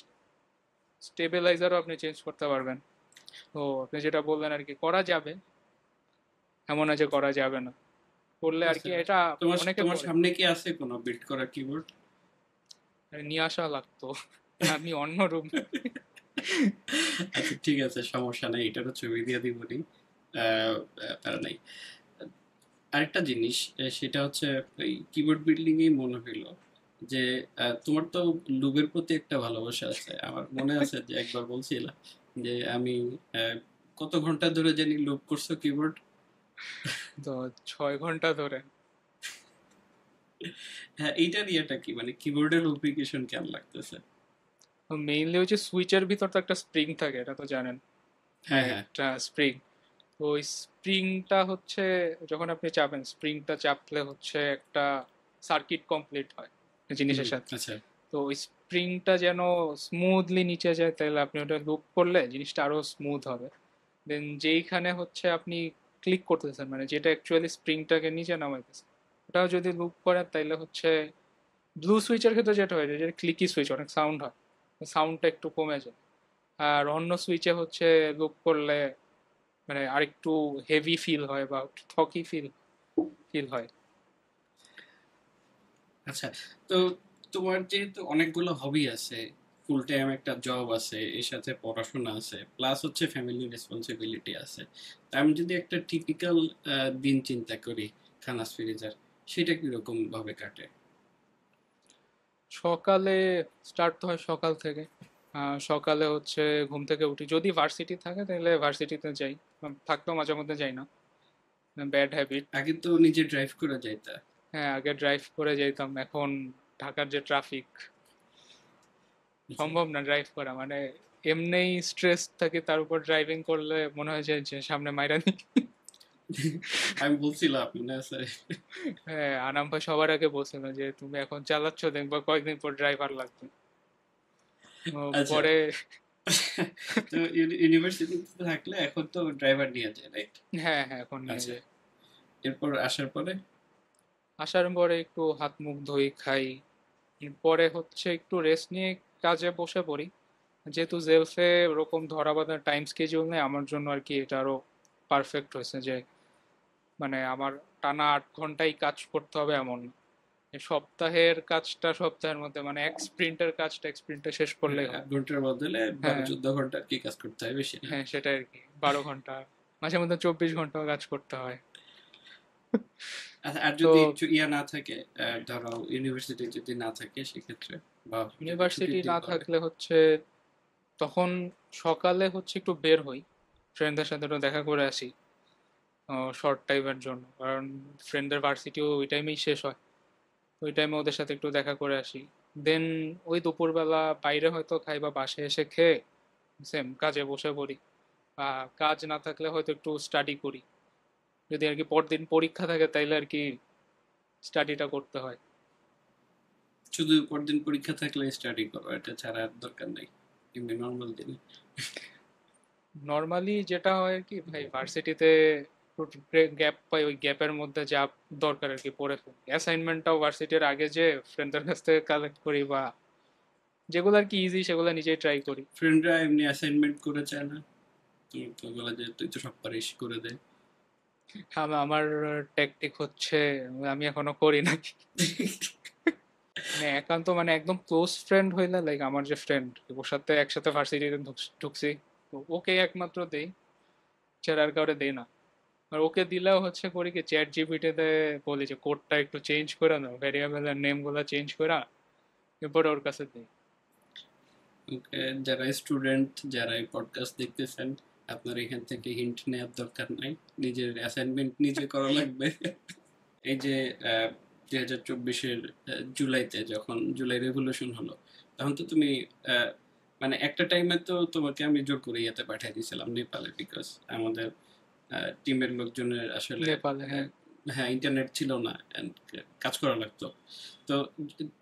স্টেবিলাইজারও আপনি চেঞ্জ করতে পারবেন। তো আপনি যেটা বললেন আর কি করা যাবে, এমন আছে করা যাবে না, করলে আর বুঝতে কি পারছি। এটা তোমার অনেকে তোমার করে। সামনে কি আছে কোনো বিল্ড করা কিবোর্ড? নিয়ে আসা লাগতো, আমি অন্য রুম। আচ্ছা, ঠিক আছে, সমস্যা নাই, এটারও ছবি দিয়ে দিবনি। আহ, তারা নাই। আরেকটা জিনিস, সেটা হচ্ছে এই কিবোর্ড বিল্ডিং এই মনে হইলো যে তোমার তো লুবের প্রতি একটা ভালোবাসা আছে। আমার মনে আছে যে একবার বলছিলাম যে আমি আহ, কত ঘন্টা ধরে জানি লুপ করছো কিবোর্ড। তো 6 ঘন্টা ধরে। হ্যাঁ, এইটার ইয়েটা কি, মানে কিবোর্ডের লুব্রিকেশন কেমন লাগতেছে? মেইনলি হচ্ছে সুইচের ভিতর তো একটা স্প্রিং থাকে, এটা তো জানেন। হ্যাঁ, হ্যাঁ। একটা স্প্রিং, তো ওই স্প্রিংটা হচ্ছে যখন আপনি চাপেন, স্প্রিংটা চাপলে হচ্ছে একটা সার্কিট কমপ্লিট হয় হুম, জিনিসের সাথে। আচ্ছা। তো ওই স্প্রিংটা যেন স্মুথলি নিচে যায়, তাহলে আপনি ওটা লুপ করলে জিনিসটা আরো স্মুথ হবে। দেন যেইখানে হচ্ছে আপনি ক্লিক করতেছেন, মানে যেটা অ্যাকচুয়ালি স্প্রিংটাকে নিচে নামাইতেছে, ওটাও যদি লুপ করেন তাইলে হচ্ছে ব্লু সুইচের ক্ষেত্রে যেটা হয় যে ক্লিকি সুইচ অনেক সাউন্ড হয়, সাউন্ডটা একটু কমে যায়। আর অন্য সুইচে হচ্ছে লুপ করলে মানে আরেকটু হেভি ফিল হয় বা থকি ফিল ফিল হয়। আচ্ছা, তো তোমার যেহেতু অনেকগুলো হবি আছে, ফুল টাইম একটা জব আছে, এর সাথে পড়াশোনা আছে, প্লাস হচ্ছে ফ্যামিলি রেসপন্সিবিলিটি আছে। তা আমি যদি একটা টিপিক্যাল দিন চিন্তা করি খানাস ফিরিজার, সেটা কিরকম ভাবে কাটে? সকালে স্টার্ট তো হয় সকাল থেকে। সকালে হচ্ছে ঘুম থেকে উঠি, যদি ভার্সিটি থাকে তাহলে ভার্সিটিতে যাই, থাকলেও মাঝে মধ্যে যাই না, ব্যাড হ্যাবিট। আগে তো নিজে ড্রাইভ করে যাইতা। হ্যাঁ, আগে ড্রাইভ করে যেতাম, এখন ঢাকার যে ট্রাফিক, আচ্ছা। সম্ভব না ড্রাইভ করা, মানে এমনিই স্ট্রেস থাকে, তার উপর ড্রাইভিং করলে মনে হয় যে সামনে মাইরা নি। আমি বলছিলাম না স্যার। হ্যাঁ, আনাম ভাই সবার আগে বলছিল যে তুমি এখন চালাচ্ছ, দেখবা কয়েকদিন পর ড্রাইভার লাগবে। ও আচ্ছা, পরে তো ইউনিভার্সিটিতে থাকলে এখন তো ড্রাইভার নিয়ে যায়, রাইট? হ্যাঁ হ্যাঁ, এখন নিয়ে আচ্ছা, যায়। এরপর আসার পরে? আসার পরে একটু হাত মুখ ধুই, খাই, পরে হচ্ছে একটু রেস্ট নিয়ে কাজে বসে পড়ি। যেহেতু জেলফে ওরকম ধরা বাঁধা টাইম স্কেজিউল নেই আমার জন্য আর কি, এটা আরো পারফেক্ট হয়েছে যে মানে আমার টানা 8 ঘন্টাই কাজ করতে হবে এমন না। এই সপ্তাহের কাজটা সপ্তাহের মধ্যে, মানে এক স্প্রিন্টের কাজটা এক স্প্রিন্টে শেষ হ্যাঁ, করলেই হয়। 8 ঘন্টার বদলে বারো হ্যাঁ চোদ্দ ঘন্টা আর কি কাজ করতে হয়, বেশি না। হ্যাঁ, সেটাই আর কি, 12 ঘন্টা, মাঝে মধ্যে 24 ঘন্টাও কাজ করতে হয়। আচ্ছা, আর তো যদি ইয়া না থাকে, ধরো ইউনিভার্সিটি যদি না থাকে সেক্ষেত্রে, বা যদি ইউনিভার্সিটি ছুটির দিন না পড়ে? থাকলে হচ্ছে তখন সকালে হচ্ছে একটু বের হই, ফ্রেন্ডদের সাথে একটু দেখা করে আসি শর্ট টাইমের জন্য, কারণ ফ্রেন্ডদের ভার্সিটিও ওই টাইমেই শেষ হয়। ওই টাইমে ওদের সাথে একটু দেখা করে আসি। দেন ওই দুপুরবেলা বাইরে হয়তো খাই বা বাসায় এসে খেয়ে সেম কাজে বসে পড়ি। বা কাজ না থাকলে হয়তো একটু স্টাডি করি, যদি আর কি পরদিন পরীক্ষা থাকে তাইলে আর কি স্টাডিটা করতে হয়। শুধু পরদিন পরীক্ষা থাকলে স্টাডি করো, এটা ছাড়া আর দরকার নাই এমনি নর্মাল দিনে? নর্মালি যেটা হয় আর কি ভাই, ভার্সিটিতে গ্যাপ পাই, ওই গ্যাপের মধ্যে যা দরকার আর কি পড়ে ফেলি। অ্যাসাইনমেন্টটাও ভার্সিটির আগে যে ফ্রেন্ডদের কাছ থেকে কালেক্ট করি, বা যেগুলো আর কি ইজি সেগুলো নিজেই ট্রাই করি। ফ্রেন্ডরা এমনি অ্যাসাইনমেন্ট করে চায় না? তুমি তো বলে যে তুই তো সব পারিস, করে দে। আমার ট্যাকটিক হচ্ছে আমি এখনো করি নাই। মানে একান্ত মানে একদম ক্লোজ ফ্রেন্ড হইলে, লাইক আমার যে ফ্রেন্ড ওর সাথে একসাথে ভার্সিটিতে ঢুকছি, তো ওকে একমাত্র দেই, ছাড়া আর কাউরে দেই না। আর ওকে দিলেও হচ্ছে করি কি, চ্যাট জিপিটিতে বলি যে কোডটা একটু চেঞ্জ করে দাও, ভ্যারিয়েবলের নেম গুলা চেঞ্জ করে, এরপরে ওর কাছে দিই। ওকে, যারা স্টুডেন্ট, যারা এই পডকাস্ট দেখতেছেন, আপনার এখান থেকে হিন্ট নেওয়ার দরকার নাই, নিজের অ্যাসাইনমেন্ট নিজে করা লাগবে। এই যে 2024-এর জুলাইতে, যখন জুলাই রেভলিউশন হলো, তখন তো তুমি আহ, মানে একটা টাইমে তো তোমাকে আমি জোর করে ইয়েতে পাঠিয়ে দিয়েছিলাম নেপালে, বিকজ আমাদের টিমের লোকজনের আসলে নেপালে, হ্যাঁ। আহ, হ্যাঁ, ইন্টারনেট ছিল না and কাজ করা লাগতো। তো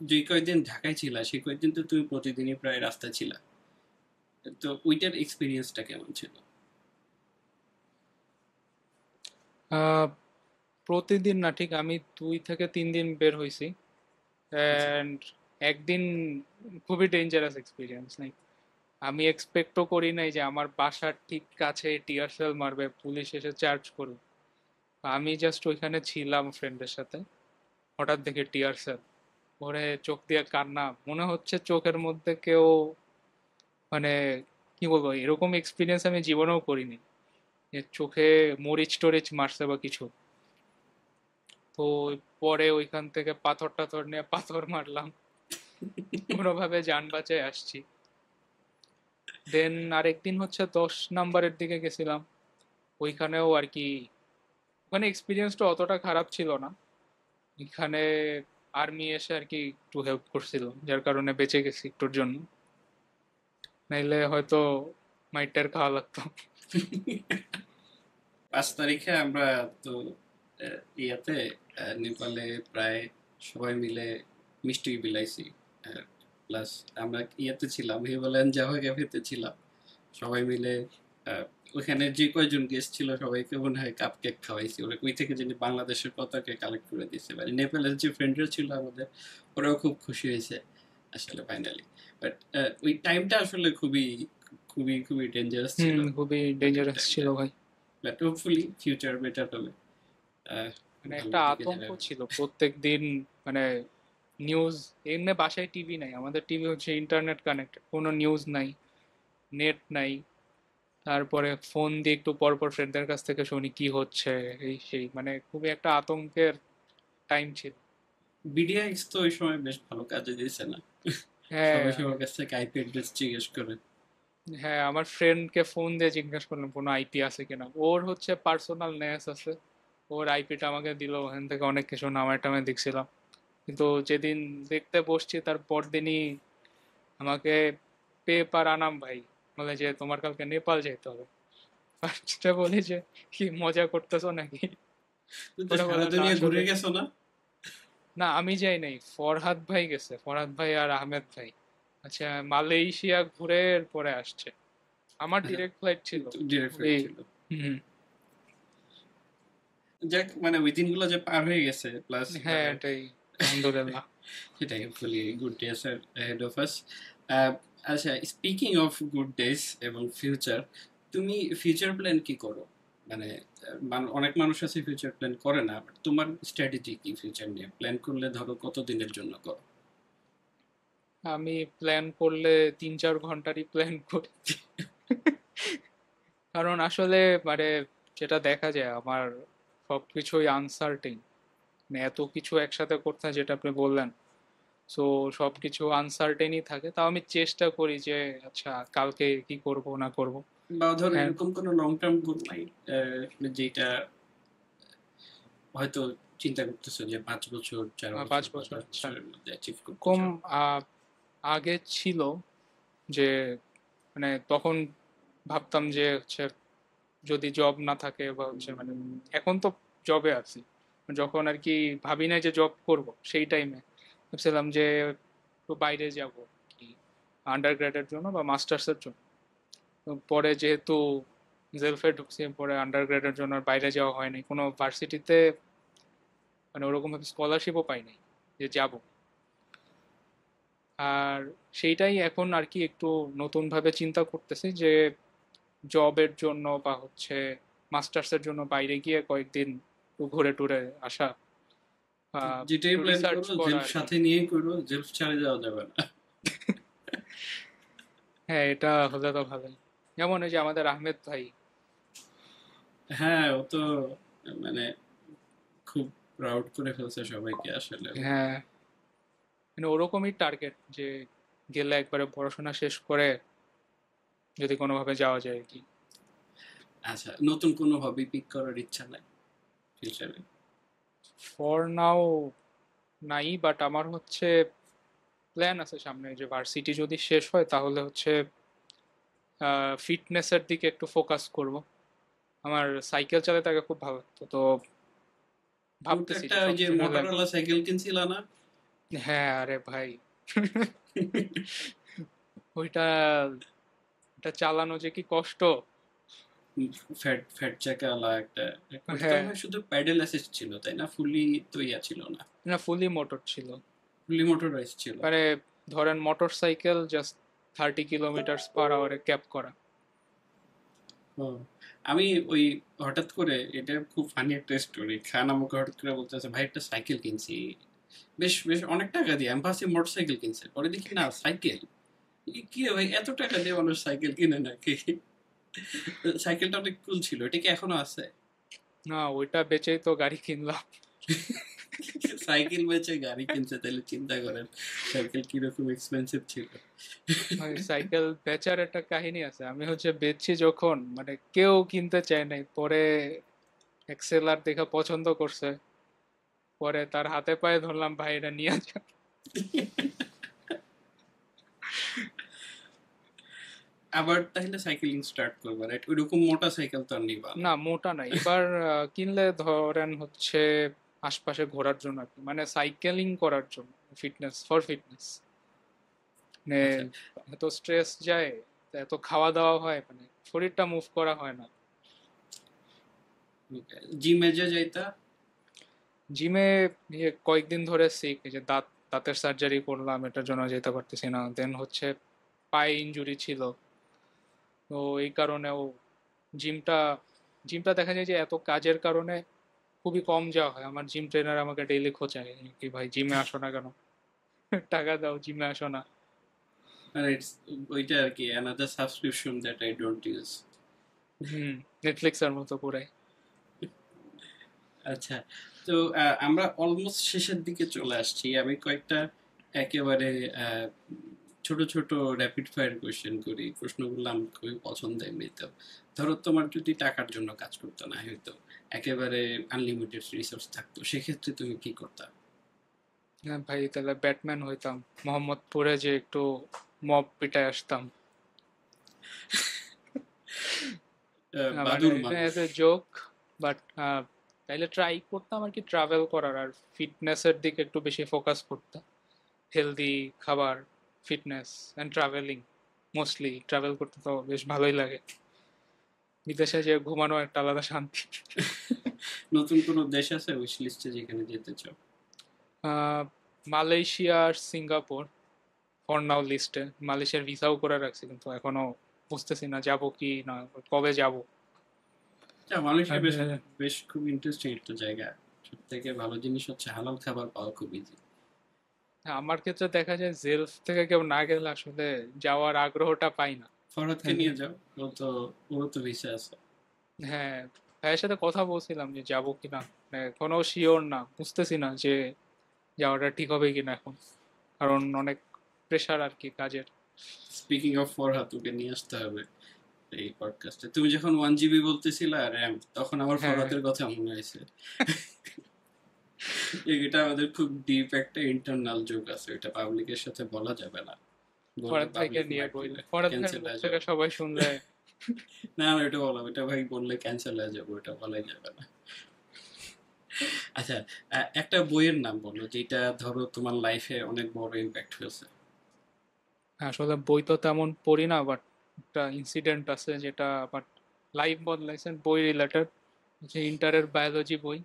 যে কয়েকদিন ঢাকায় ছিলা, সেই কয়েকদিন তো তুমি প্রতিদিনই প্রায় রাস্তায় ছিলা। তো ওইটার এক্সপিরিয়েন্সটা কেমন ছিল? আহ, প্রতিদিন না ঠিক, আমি 2 থেকে 3 দিন বের হইছি। আচ্ছা। অ্যান্ড একদিন খুবই ডেঞ্জারাস এক্সপিরিয়েন্স নাই। আমি এক্সপেক্টও করি নাই যে আমার বাসার ঠিক কাছে টিয়ার সেল মারবে, পুলিশ এসে চার্জ করবে। আমি জাস্ট ওইখানে ছিলাম ফ্রেন্ডের সাথে, হঠাৎ দেখে টিয়ার সেল, পরে চোখ দিয়ে কান্না, মনে হচ্ছে চোখের মধ্যে কেউ মানে কি বলবো, এরকম এক্সপিরিয়েন্স আমি জীবনেও করিনি যে চোখে মরিচ টরিচ মারছে বা কিছু। তো পরে ওইখান থেকে পাথর টাথর নিয়ে পাথর মারলাম, কোনোভাবে যান বাঁচায় আসছি। দেন আরেকদিন হচ্ছে 10 নাম্বারের দিকে গেছিলাম, ওইখানেও আর কি, ওখানে এক্সপিরিয়েন্সটা অতটা খারাপ ছিল না। এখানে আর্মি এসে আর কি একটু হেল্প করছিল, যার কারণে বেঁচে গেছি একটুর জন্য, নাইলে হয়তো মাইটার খাওয়া লাগতো। 5 তারিখে আমরা তো ইয়াতে নেপালে প্রায় সবাই মিলে মিষ্টি বিলাইছি। প্লাস আমরা ইয়াতে ছিলাম, হিমালয়ান জাভা ক্যাফেতে ছিলাম সবাই মিলে। আহ, ওখানে যে কয়জন গেস্ট ছিল সবাইকে মনে হয় কাপ কেক খাওয়াইছি। ওরা কই থেকে জানি বাংলাদেশের পতাকা কালেক্ট করে দিচ্ছে, মানে নেপালের যে ফ্রেন্ডরা ছিল আমাদের, ওরাও খুব খুশি হয়েছে আসলে ফাইনালি। বাট ওই টাইমটা আসলে খুবই খুবই খুবই ডেঞ্জারাস ছিল খুবই ওই ডেঞ্জারাস ছিল টাইমটা। ভাই। বাট হোপফুলি ফিউচার বেটার হবে, মানে একটা ভালোর দিকে আতঙ্ক যাবে। ছিল প্রত্যেক দিন। মানে নিউজ, এমনি বাসায় টিভি নাই, আমাদের টিভি হচ্ছে ইন্টারনেট কানেক্টেড, কোনো নিউজ নাই, নেট নাই। তারপরে ফোন দিয়ে একটু পর পর ফ্রেন্ডদের কাছ থেকে শুনি কি হচ্ছে, এই সেই, মানে খুবই একটা আতঙ্কের টাইম ছিল। বিডিআইএক্স তো ওই সময় বেশ ভালো কাজে দিয়েছে না? হ্যাঁ সবাই সবার কাছ থেকে আইপি অ্যাড্রেস জিজ্ঞেস করে। হ্যাঁ, আমার ফ্রেন্ডকে ফোন দিয়ে জিজ্ঞাসা করলাম কোনো আইপি আছে কিনা, ওর হচ্ছে পার্সোনাল নেস আছে, ওর আইপিটা আমাকে দিল, ওখান থেকে অনেক কিছু নামায় টামায় দেখছিলাম। কিন্তু যেদিন দেখতে বসছি তার পরদিনই আমাকে পেপার আনাম ভাই, বলে যে তোমার কালকে নেপাল যেতে হবে। ফার্স্টে বলি যে কি মজা করতেছো নাকি, তুই তো পরে সারা বলে না দুনিয়া ঘুরে আসলে, গেছো না? না আমি যাই নাই, ফরহাদ ভাই গেছে, ফরহাদ ভাই আর আহমেদ ভাই। আচ্ছা, মালয়েশিয়া ঘুরে এরপরে আসছে, আমার ডিরেক্ট ফ্লাইট ছিল ডিরেক্ট ফ্লাইট ওই। ছিল। হুম। যাক, মানে ওই দিনগুলো যে পার হয়ে গেছে, প্লাস হ্যাঁ মানে এটাই, আলহামদুলিল্লাহ। সেটাই, fully good days are head of us. আচ্ছা, স্পিকিং অফ গুড ডেজ এবং ফিউচার, তুমি ফিউচার প্ল্যান কি করো? মানে অনেক মানুষ আছে ফিউচার প্ল্যান করে না, but তোমার স্ট্র্যাটেজি কি ফিউচার নিয়ে? প্ল্যান করলে ধরো কত দিনের জন্য করো? আমি প্ল্যান করলে 3-4 ঘন্টারই প্ল্যান করি। কারণ আসলে মানে যেটা দেখা যায় আমার সবকিছুই আনসার্টেন, মানে এত কিছু একসাথে করতে হয় যেটা আপনি বললেন, সো সবকিছু আনসার্টেনই থাকে। তাও আমি চেষ্টা করি যে আচ্ছা কালকে কি করব না করব। বা ধরো হ্যাঁ, এরকম কোনো লং টার্ম গোল নাই যেটা হয়তো চিন্তা করতেছো যে 5 বছর, 4 বছর 5 বা বছর, দশ আচ্ছা। বছরের মধ্যে অ্যাচিভ করতে কম চাও? আহ, আগে ছিল যে মানে তখন ভাবতাম যে হচ্ছে যদি জব না থাকে বা হচ্ছে মানে এখন তো জবে আছি, যখন আর কি ভাবি না যে জব করব সেই টাইমে ভাবছিলাম যে একটু বাইরে যাব কি, আন্ডার গ্রেডের জন্য বা মাস্টার্সের জন্য। তো পরে যেহেতু জেলফে ঢুকছি, পরে আন্ডার গ্রেডের জন্য আর বাইরে যাওয়া হয়নি কোনো ভার্সিটিতে, মানে ওরকম ভাবে স্কলারশিপও পাই নাই যে যাব। আর সেইটাই এখন আর কি একটু নতুন ভাবে চিন্তা করতেছি যে জবের জন্য বা হচ্ছে মাস্টার্সের জন্য বাইরে গিয়ে কয়েকদিন একটু ঘুরে টুরে আসা, যেটাই একটু প্ল্যান রিসার্চ করো করা জেলফ আর কি। সাথে নিয়ে করো, জেলফ ছাড়ে যাওয়া যাবে না। হ্যাঁ এটা হলে তো ভালোই, যেমন ওই যে আমাদের আহমেদ ভাই। হ্যাঁ, ও তো মানে খুব প্রাউড করে ফেলছে সবাইকে আসলে ও। হ্যাঁ, মানে ওরকমই টার্গেট যে গেলে একবারে পড়াশোনা শেষ করে যদি কোনোভাবে যাওয়া যায় আর কি। আচ্ছা, নতুন কোনো হবি পিক করার ইচ্ছা নাই ফিউচারে? ফর নাও নাই, বাট আমার হচ্ছে প্ল্যান আছে সামনে যে ভার্সিটি যদি শেষ হয় তাহলে হচ্ছে ফিটনেসের দিকে একটু ফোকাস করব। আমার সাইকেল চালাতে আগে খুব ভালো লাগতো, তো তুমি তো ভাবতেছি একটা যে ওই সব যে কিছু মিলে। মোটরওয়ালা সাইকেল কিনছিলা না? হ্যাঁ আরে ভাই, ওইটা, এটা চালানো যে কি কষ্ট। ফ্যাট ফ্যাট চাকাওয়ালা একটা। ওটা তো হ্যাঁ, মনে হয় শুধু প্যাডেল অ্যাসিস্ট ছিল, তাই না? ফুললি তো ইয়া ছিল না। না ফুলি মোটর ছিল। ফুললি মোটরাইজ ছিল। মানে ধরেন motorcycle just 30 kilometre per আওয়ারে ক্যাপ করা। ও, আমি ওই হঠাৎ করে, এটা খুব ফানি একটা স্টোরি। খান আমাকে হঠাৎ করে বলতেছে, ভাই একটা সাইকেল কিনছি, বেশ বেশ অনেক টাকা দিয়ে। আমি ভাবছি মোটর সাইকেল কিনছে, পরে দেখি না সাইকেল। কি রে ভাই, এত টাকা দিয়ে মানুষ সাইকেল কিনে নাকি? সাইকেলটা অনেক কুল ছিল, এটা কি এখনো আছে? না ওইটা বেচেই তো গাড়ি কিনলাম। সাইকেল বেচে গাড়ি কিনছে, তাহলে চিন্তা করেন সাইকেল কিরকম এক্সপেন্সিভ ছিল। ওই সাইকেল বেচার একটা কাহিনী আছে, আমি হচ্ছে বেচছি যখন মানে কেউ কিনতে চায় নাই, পরে এক্সেলার দেখে পছন্দ করছে, পরে তার হাতে পায়ে ধরলাম, ভাই এটা নিয়ে যা। আবার তাহলে সাইকেলিং স্টার্ট করবে, রাইট? ওইরকম মোটা সাইকেল তো আর নিবা না। না, মোটা নাই এবার। কিনলে ধরেন হচ্ছে আশপাশে ঘোরার জন্য আর কি, মানে সাইকেলিং করার জন্য, ফিটনেস, ফর ফিটনেস। মানে আচ্ছা, এত স্ট্রেস যায়, এত খাওয়া দাওয়া হয়, মানে শরীরটা মুভ করা হয় না। জিমে যে যাইতা? জিমে কয়েকদিন ধরে শিখ, এই যে দাঁতের সার্জারি করলাম, এটার জন্য যেতে পারতেছি না। দেন হচ্ছে পায়ে ইনজুরি ছিল, তো এই কারণেও জিমটা জিমটা দেখা যায় যে এত কাজের কারণে খুবই কম যাওয়া হয়। আমার জিম ট্রেনার আমাকে ডেইলি খোঁচায় কি, ভাই জিমে আসো না কেন, টাকা দাও, জিমে আসো না। মানে ওইটা আর কি another subscription that I don't use. হুম, নেটফ্লিক্সের মতো পুরাই। আচ্ছা, তো আমরা অলমোস্ট শেষের দিকে চলে আসছি। আমি কয়েকটা একেবারে আহ, ছোট ছোট র্যাপিড ফায়ার কোয়েশ্চেন করি, প্রশ্নগুলো আমার খুবই পছন্দ এমনিতেও। ধরো তোমার যদি টাকার জন্য কাজ করতে না হয়তো, একেবারে আনলিমিটেড রিসোর্স থাকতো, সেক্ষেত্রে তুমি কি করতা? হ্যাঁ ভাই, তাহলে ব্যাটম্যান হইতাম, মোহাম্মদপুরে যে একটু মব পিটায় আসতাম। মানে বাদুর এটা মানুষ। এজ এ জোক, বাট তাইলে ট্রাই করতাম আর কি ট্রাভেল করার, আর ফিটনেসের দিকে একটু বেশি ফোকাস করতাম। হেলদি খাবার, fitness and travelling. Mostly travel করতে তো বেশ ভালোই লাগে, বিদেশে যে ঘুমানো একটা আলাদা শান্তি। নতুন কোনো দেশ আছে উইশ লিস্টে যেখানে যেতে চাও? আহ, মালয়েশিয়া আর সিঙ্গাপুর ফর নাও লিস্টে। মালয়েশিয়ার ভিসাও করে রাখছি, কিন্তু এখনো বুঝতেছি না যাব কি না, কবে যাব। আচ্ছা, মালয়েশিয়া বেশ বেশ খুব ইন্টারেস্টিং একটা জায়গা। সব থেকে ভালো জিনিস হচ্ছে হালাল খাবার পাওয়া খুব ইজি। আমার ক্ষেত্রে দেখা যায় জেলস থেকে কেউ না গেলে আসলে যাওয়ার আগ্রহটা পাই না। ফরহাদকে নিয়ে যাও, ওর তো ভিসা আছে। হ্যাঁ, ভাইয়ের সাথে কথা বলছিলাম যে যাবো কিনা, মানে কোনো শিওর না, বুঝতেছি না যে যাওয়াটা ঠিক হবে কিনা এখন, কারণ অনেক প্রেশার আর কি কাজের। স্পিকিং অফ ফরহাদ, ওকে নিয়ে আসতে হবে এই পডকাস্টে। তুমি যখন 1 GB বলতেছিলা র্যাম, তখন আমার হ্যাঁ, ফরহাদের কথা মনে হয়েছে। এটা আমাদের খুব ডিপ একটা ইন্টারনাল জোক আছে, এটা পাবলিকের সাথে বলা যাবে না, বললে ফরাদ ভাইকে পাবলিক নিয়ে মাইর বললে, ফরাদ ভাইয়ের ক্যান্সেল মুখ হয়ে থেকে যাবে। সবাই শুনলে। না না, এটা বলা, এটা ভাই বললে ক্যান্সেল হয়ে যাবে, ওটা বলাই যাবে না। আচ্ছা, একটা বইয়ের নাম বলো যেটা ধরো তোমার লাইফে অনেক বড় ইম্প্যাক্ট হয়েছে। আসলে বই তো তেমন পড়ি না, বাট একটা ইনসিডেন্ট আছে যেটা বাট লাইফ বদলাইছে, বই রিলেটেড। যে ইন্টারের বায়োলজি বই,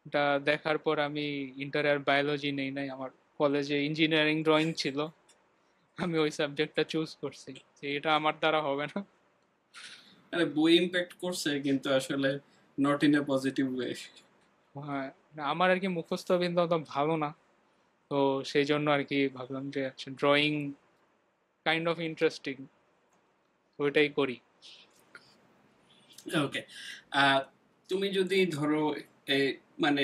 এটা দেখার পর আমি ইন্টারের বায়োলজি নেই নাই, আমার কলেজে ইঞ্জিনিয়ারিং ড্রয়িং ছিল, আমি ওই সাবজেক্টটা চুজ করছি যে এটা আমার দ্বারা হবে না। মানে বই ইম্প্যাক্ট করছে কিন্তু আসলে not in a positive way. হ্যাঁ, না, আমার আর কি মুখস্থ বিদ্যা অত ভালো না, তো সেই জন্য আর কি ভাবলাম যে আচ্ছা ড্রয়িং কাইন্ড অফ ইন্টারেস্টিং, ওইটাই করি। ওকে, তুমি যদি ধরো এ, মানে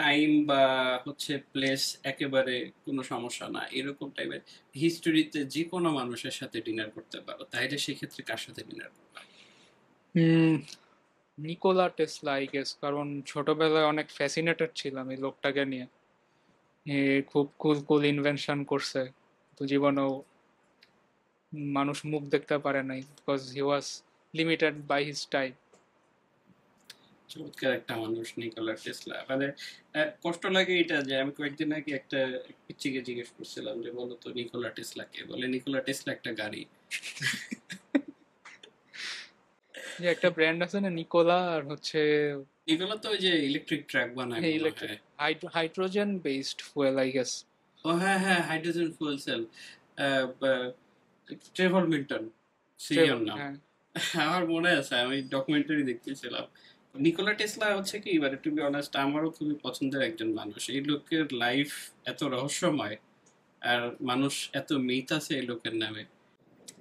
টাইম বা হচ্ছে প্লেস একেবারে কোনো সমস্যা না এরকম টাইপের হিস্টোরিতে যে কোনো মানুষের সাথে ডিনার করতে পারো, তাইলে সেক্ষেত্রে কার সাথে ডিনার করবে? হুম, নিকোলা টেসলা আই গেস, কারণ ছোটবেলায় অনেক ফ্যাসিনেটেড ছিলাম এই লোকটাকে নিয়ে। এ খুব কুল কুল ইনভেনশন করছে, তো জীবনেও মানুষ মুখ দেখতে পারে নাই, because he was limited by his time. চমৎকার একটা মানুষ নিকোলা টেসলা। মানে কষ্ট লাগে এটা যে আমি কয়েকদিন আগে একটা পিচ্চিকে জিজ্ঞেস করছিলাম যে বলো তো নিকোলা টেসলা কে, বলে নিকোলা টেসলা একটা গাড়ি। যে একটা ব্র্যান্ড আছে না নিকোলা, আর হচ্ছে নিকোলা তো ওই যে ইলেকট্রিক ট্রাক বানায় মনে ইলেকট্রিক হয়। Hydrogen based fuel I guess. ও হ্যাঁ হ্যাঁ, hydrogen fuel cell. Trevor Milton সিইওর নাম। হ্যাঁ, আমার মনে আছে, আমি ডকুমেন্টারি দেখতেছিলাম। নিকোলা টেসলা হচ্ছে কি, এবারে টু বি অনেস্ট আমারও খুবই পছন্দের একজন মানুষ। এই লোকের লাইফ এত রহস্যময়, আর মানুষ এত মিথ আছে এই লোকের নামে।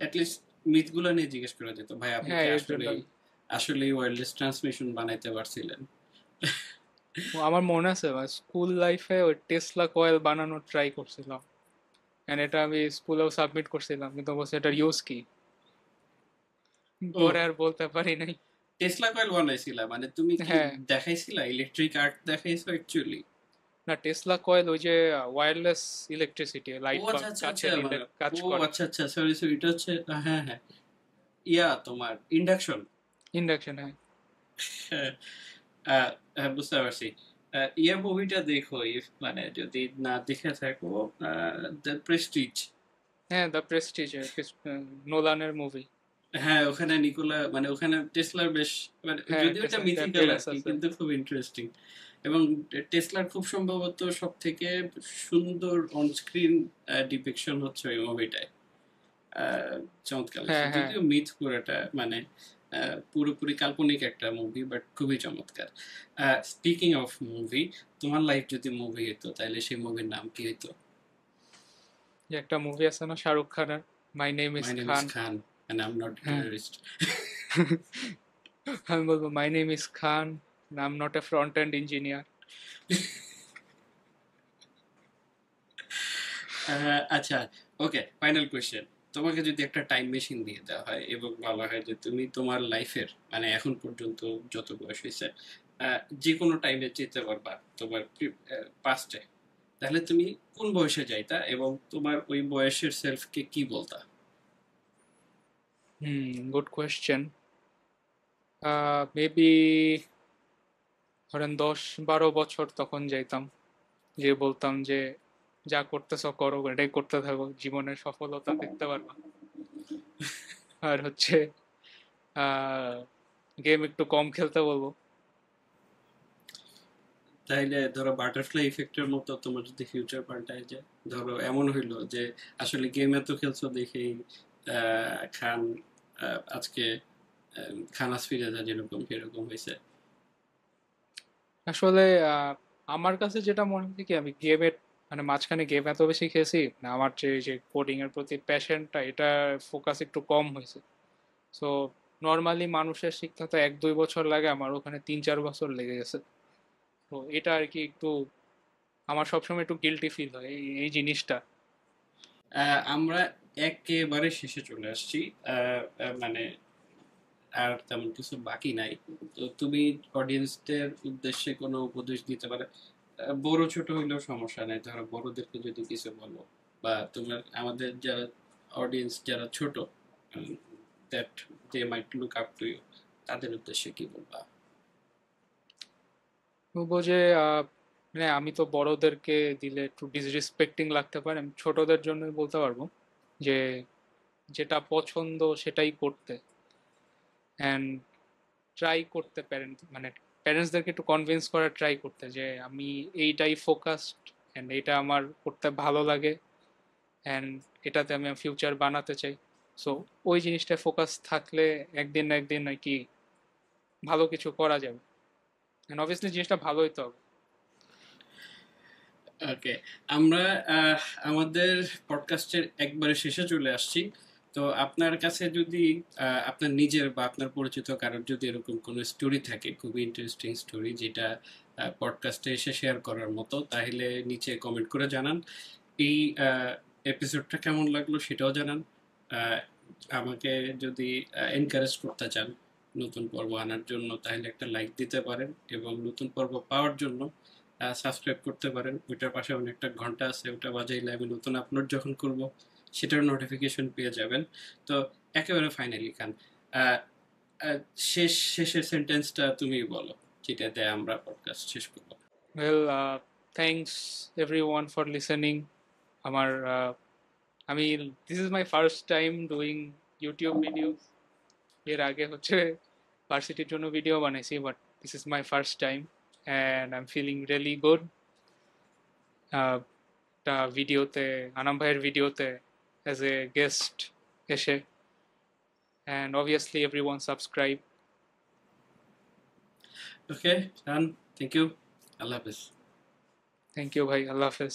অ্যাটলিস্ট মিথ গুলো নিয়ে জিজ্ঞেস করা যেত, ভাই আপনি হ্যাঁ, কি এর আসলে জন্যই। আসলে ওয়্যারলেস ট্রান্সমিশন বানাইতে পারছিলেন? আমার মনে আছে স্কুল লাইফে ওই টেসলা কয়েল বানানোর ট্রাই করছিলাম, এন্ড এটা আমি স্কুলেও সাবমিট করছিলাম, কিন্তু বলছে এটার ইউজ কি, ও, পরে আর বলতে পারি নাই। টেসলা কয়েল বানাইছিলা মানে তুমি কি হ্যাঁ, দেখাইছিলা ইলেকট্রিক আর্ট দেখাইছো অ্যাকচুয়ালি? না টেসলা কয়েল ওই যে ওয়্যারলেস ইলেকট্রিসিটি, ও লাইট আচ্ছা আচ্ছা কাছে আচ্ছা দিলে মানে কাজ ও করে। আচ্ছা আচ্ছা সরি সরি এটা হচ্ছে হ্যাঁ হ্যাঁ তোমার ইন্ডাকশন। ইন্ডাকশন, হ্যাঁ। হ্যাঁ, হ্যাঁ, বুঝতে পারছি। মুভিটা দেখো মানে যদি না দেখে থাকো, দ্য প্রেস্টিজ। হ্যাঁ, দ্য প্রেস্টিজ, নোলানের মুভি। হ্যাঁ ওখানে নিকোলা মানে ওখানে টেসলার বেশ মানে হ্যাঁ, যদিও এটা টেসলার একটা মিথিক্যাল আর অ্যাপিয়ারেন্স কি আছে। কিন্তু খুব ইন্টারেস্টিং। এবং টেসলার খুব সম্ভবত সব থেকে সুন্দর অনস্ক্রিন ডিপিকশন হচ্ছে ওই মুভিটায়। চমৎকার লাগছে হ্যাঁ, হ্যাঁ। যদিও মিথ পুরোটা মানে পুরোপুরি কাল্পনিক একটা মুভি বাট খুবই চমৎকার। স্পিকিং অফ মুভি, তোমার লাইফ যদি মুভি হতো তাহলে সেই মুভির নাম কি হতো? যে একটা মুভি আছে না শাহরুখ খানের, my name is my name is Khan. Khan and I am not হ্যাঁ। টেররিস্ট। আমি বলবো my name is Khan, I am not a front end engineer. আচ্ছা, ওকে, ফাইনাল কোয়েশ্চেন। তোমাকে যদি একটা টাইম মেশিন দিয়ে দেওয়া হয় এবং বলা হয় যে তুমি তোমার লাইফের মানে এখন পর্যন্ত যত বয়স হয়েছে যে কোনো টাইমে যেতে পারবা তোমার পাস্টে, তাহলে তুমি কোন বয়সে যাইতা এবং তোমার ওই বয়সের সেলফকে কি বলতা? Good question. মেবি ধরেন 10-12 বছর তখন যাইতাম, যে বলতাম যে যা করতেছ করো, এটাই করতে থাকো, জীবনের সফলতা দেখতে পারবা। আর হচ্ছে গেম একটু কম খেলতে বলবো। তাইলে ধরো বাটারফ্লাই ইফেক্টের মতো তোমার যদি ফিউচার পাল্টায় যায়, ধরো এমন হইলো যে আসলে গেম এত খেলছো দেখেই খান আজকে খানাস ফিরে যা যেরকম সেরকম হয়েছে। আসলে আমার কাছে যেটা মনে হয় কি, আমি গেমের মানে মাঝখানে গেম এত বেশি খেয়েছি না, আমার যে কোডিং এর প্রতি প্যাশনটা, এটা ফোকাস একটু কম হয়েছে। সো নর্মালি মানুষের শিখতে তো 1-2 বছর লাগে, আমার ওখানে 3-4 বছর লেগে গেছে। তো এটা আর কি একটু, আমার সবসময় একটু গিল্টি ফিল হয় এই জিনিসটা। আমরা একেবারে শেষে চলে আসছি। মানে আর তেমন কিছু বাকি নাই। তো তুমি অডিয়েন্সদের উদ্দেশ্যে কোনো উপদেশ দিতে পারে, বড় ছোট হইলেও সমস্যা নাই, ধরো বড়দেরকে যদি কিছু বলো বা তোমার আমাদের যারা অডিয়েন্স যারা ছোট that they might look up to you, তাদের উদ্দেশ্যে কি বলবা? বলবো যে মানে আমি তো বড়দেরকে দিলে একটু ডিসরেসপেক্টিং লাগতে পারে, আমি ছোটদের জন্য বলতে পারবো যে যেটা পছন্দ সেটাই করতে, অ্যান্ড ট্রাই করতে প্যারেন্ট মানে প্যারেন্টসদেরকে একটু কনভিন্স করার ট্রাই করতে যে আমি এইটাই ফোকাসড, অ্যান্ড এটা আমার করতে ভালো লাগে, অ্যান্ড এটাতে আমি ফিউচার বানাতে চাই। সো ওই জিনিসটা ফোকাস থাকলে একদিন না একদিন আর কি ভালো কিছু করা যাবে, অ্যান্ড অবভিয়াসলি জিনিসটা ভালোই তো হবে। ওকে, আমরা আহ, আমাদের পডকাস্টের একবারে শেষে চলে আসছি। তো আপনার কাছে যদি আপনার নিজের বা আপনার পরিচিত কারোর যদি এরকম কোনো স্টোরি থাকে, খুবই ইন্টারেস্টিং স্টোরি যেটা পডকাস্টে এসে শেয়ার করার মতো, তাহলে নিচে কমেন্ট করে জানান। এই এপিসোডটা কেমন লাগলো সেটাও জানান। আহ, আমাকে যদি এনকারেজ করতে চান নতুন পর্ব আনার জন্য, তাহলে একটা লাইক দিতে পারেন এবং নতুন পর্ব পাওয়ার জন্য সাবস্ক্রাইব করতে পারেন। ওইটার পাশে অনেকটা ঘন্টা আছে, ওটা বাজাইলে আমি নতুন আপলোড যখন করব সেটার নোটিফিকেশন পেয়ে যাবেন। তো একেবারে ফাইনালি খান, আহ, আহ, শেষের সেন্টেন্সটা তুমি বলো যেটাতে আমরা পডকাস্ট শেষ করবো। Well, thanks everyone for listening. আমার আমি this is my first time doing YouTube videos. এর আগে হচ্ছে ভার্সিটির জন্য ভিডিও বানাইছি, but this is my first time and I am feeling really good একটা ভিডিওতে, আনাম ভাইয়ের ভিডিওতে অ্যাজ এ গেস্ট এসে। And obviously everyone subscribe. Okay, done, thank you, Allah হাফিজ। থ্যাংক ইউ ভাই, আল্লাহ হাফেজ।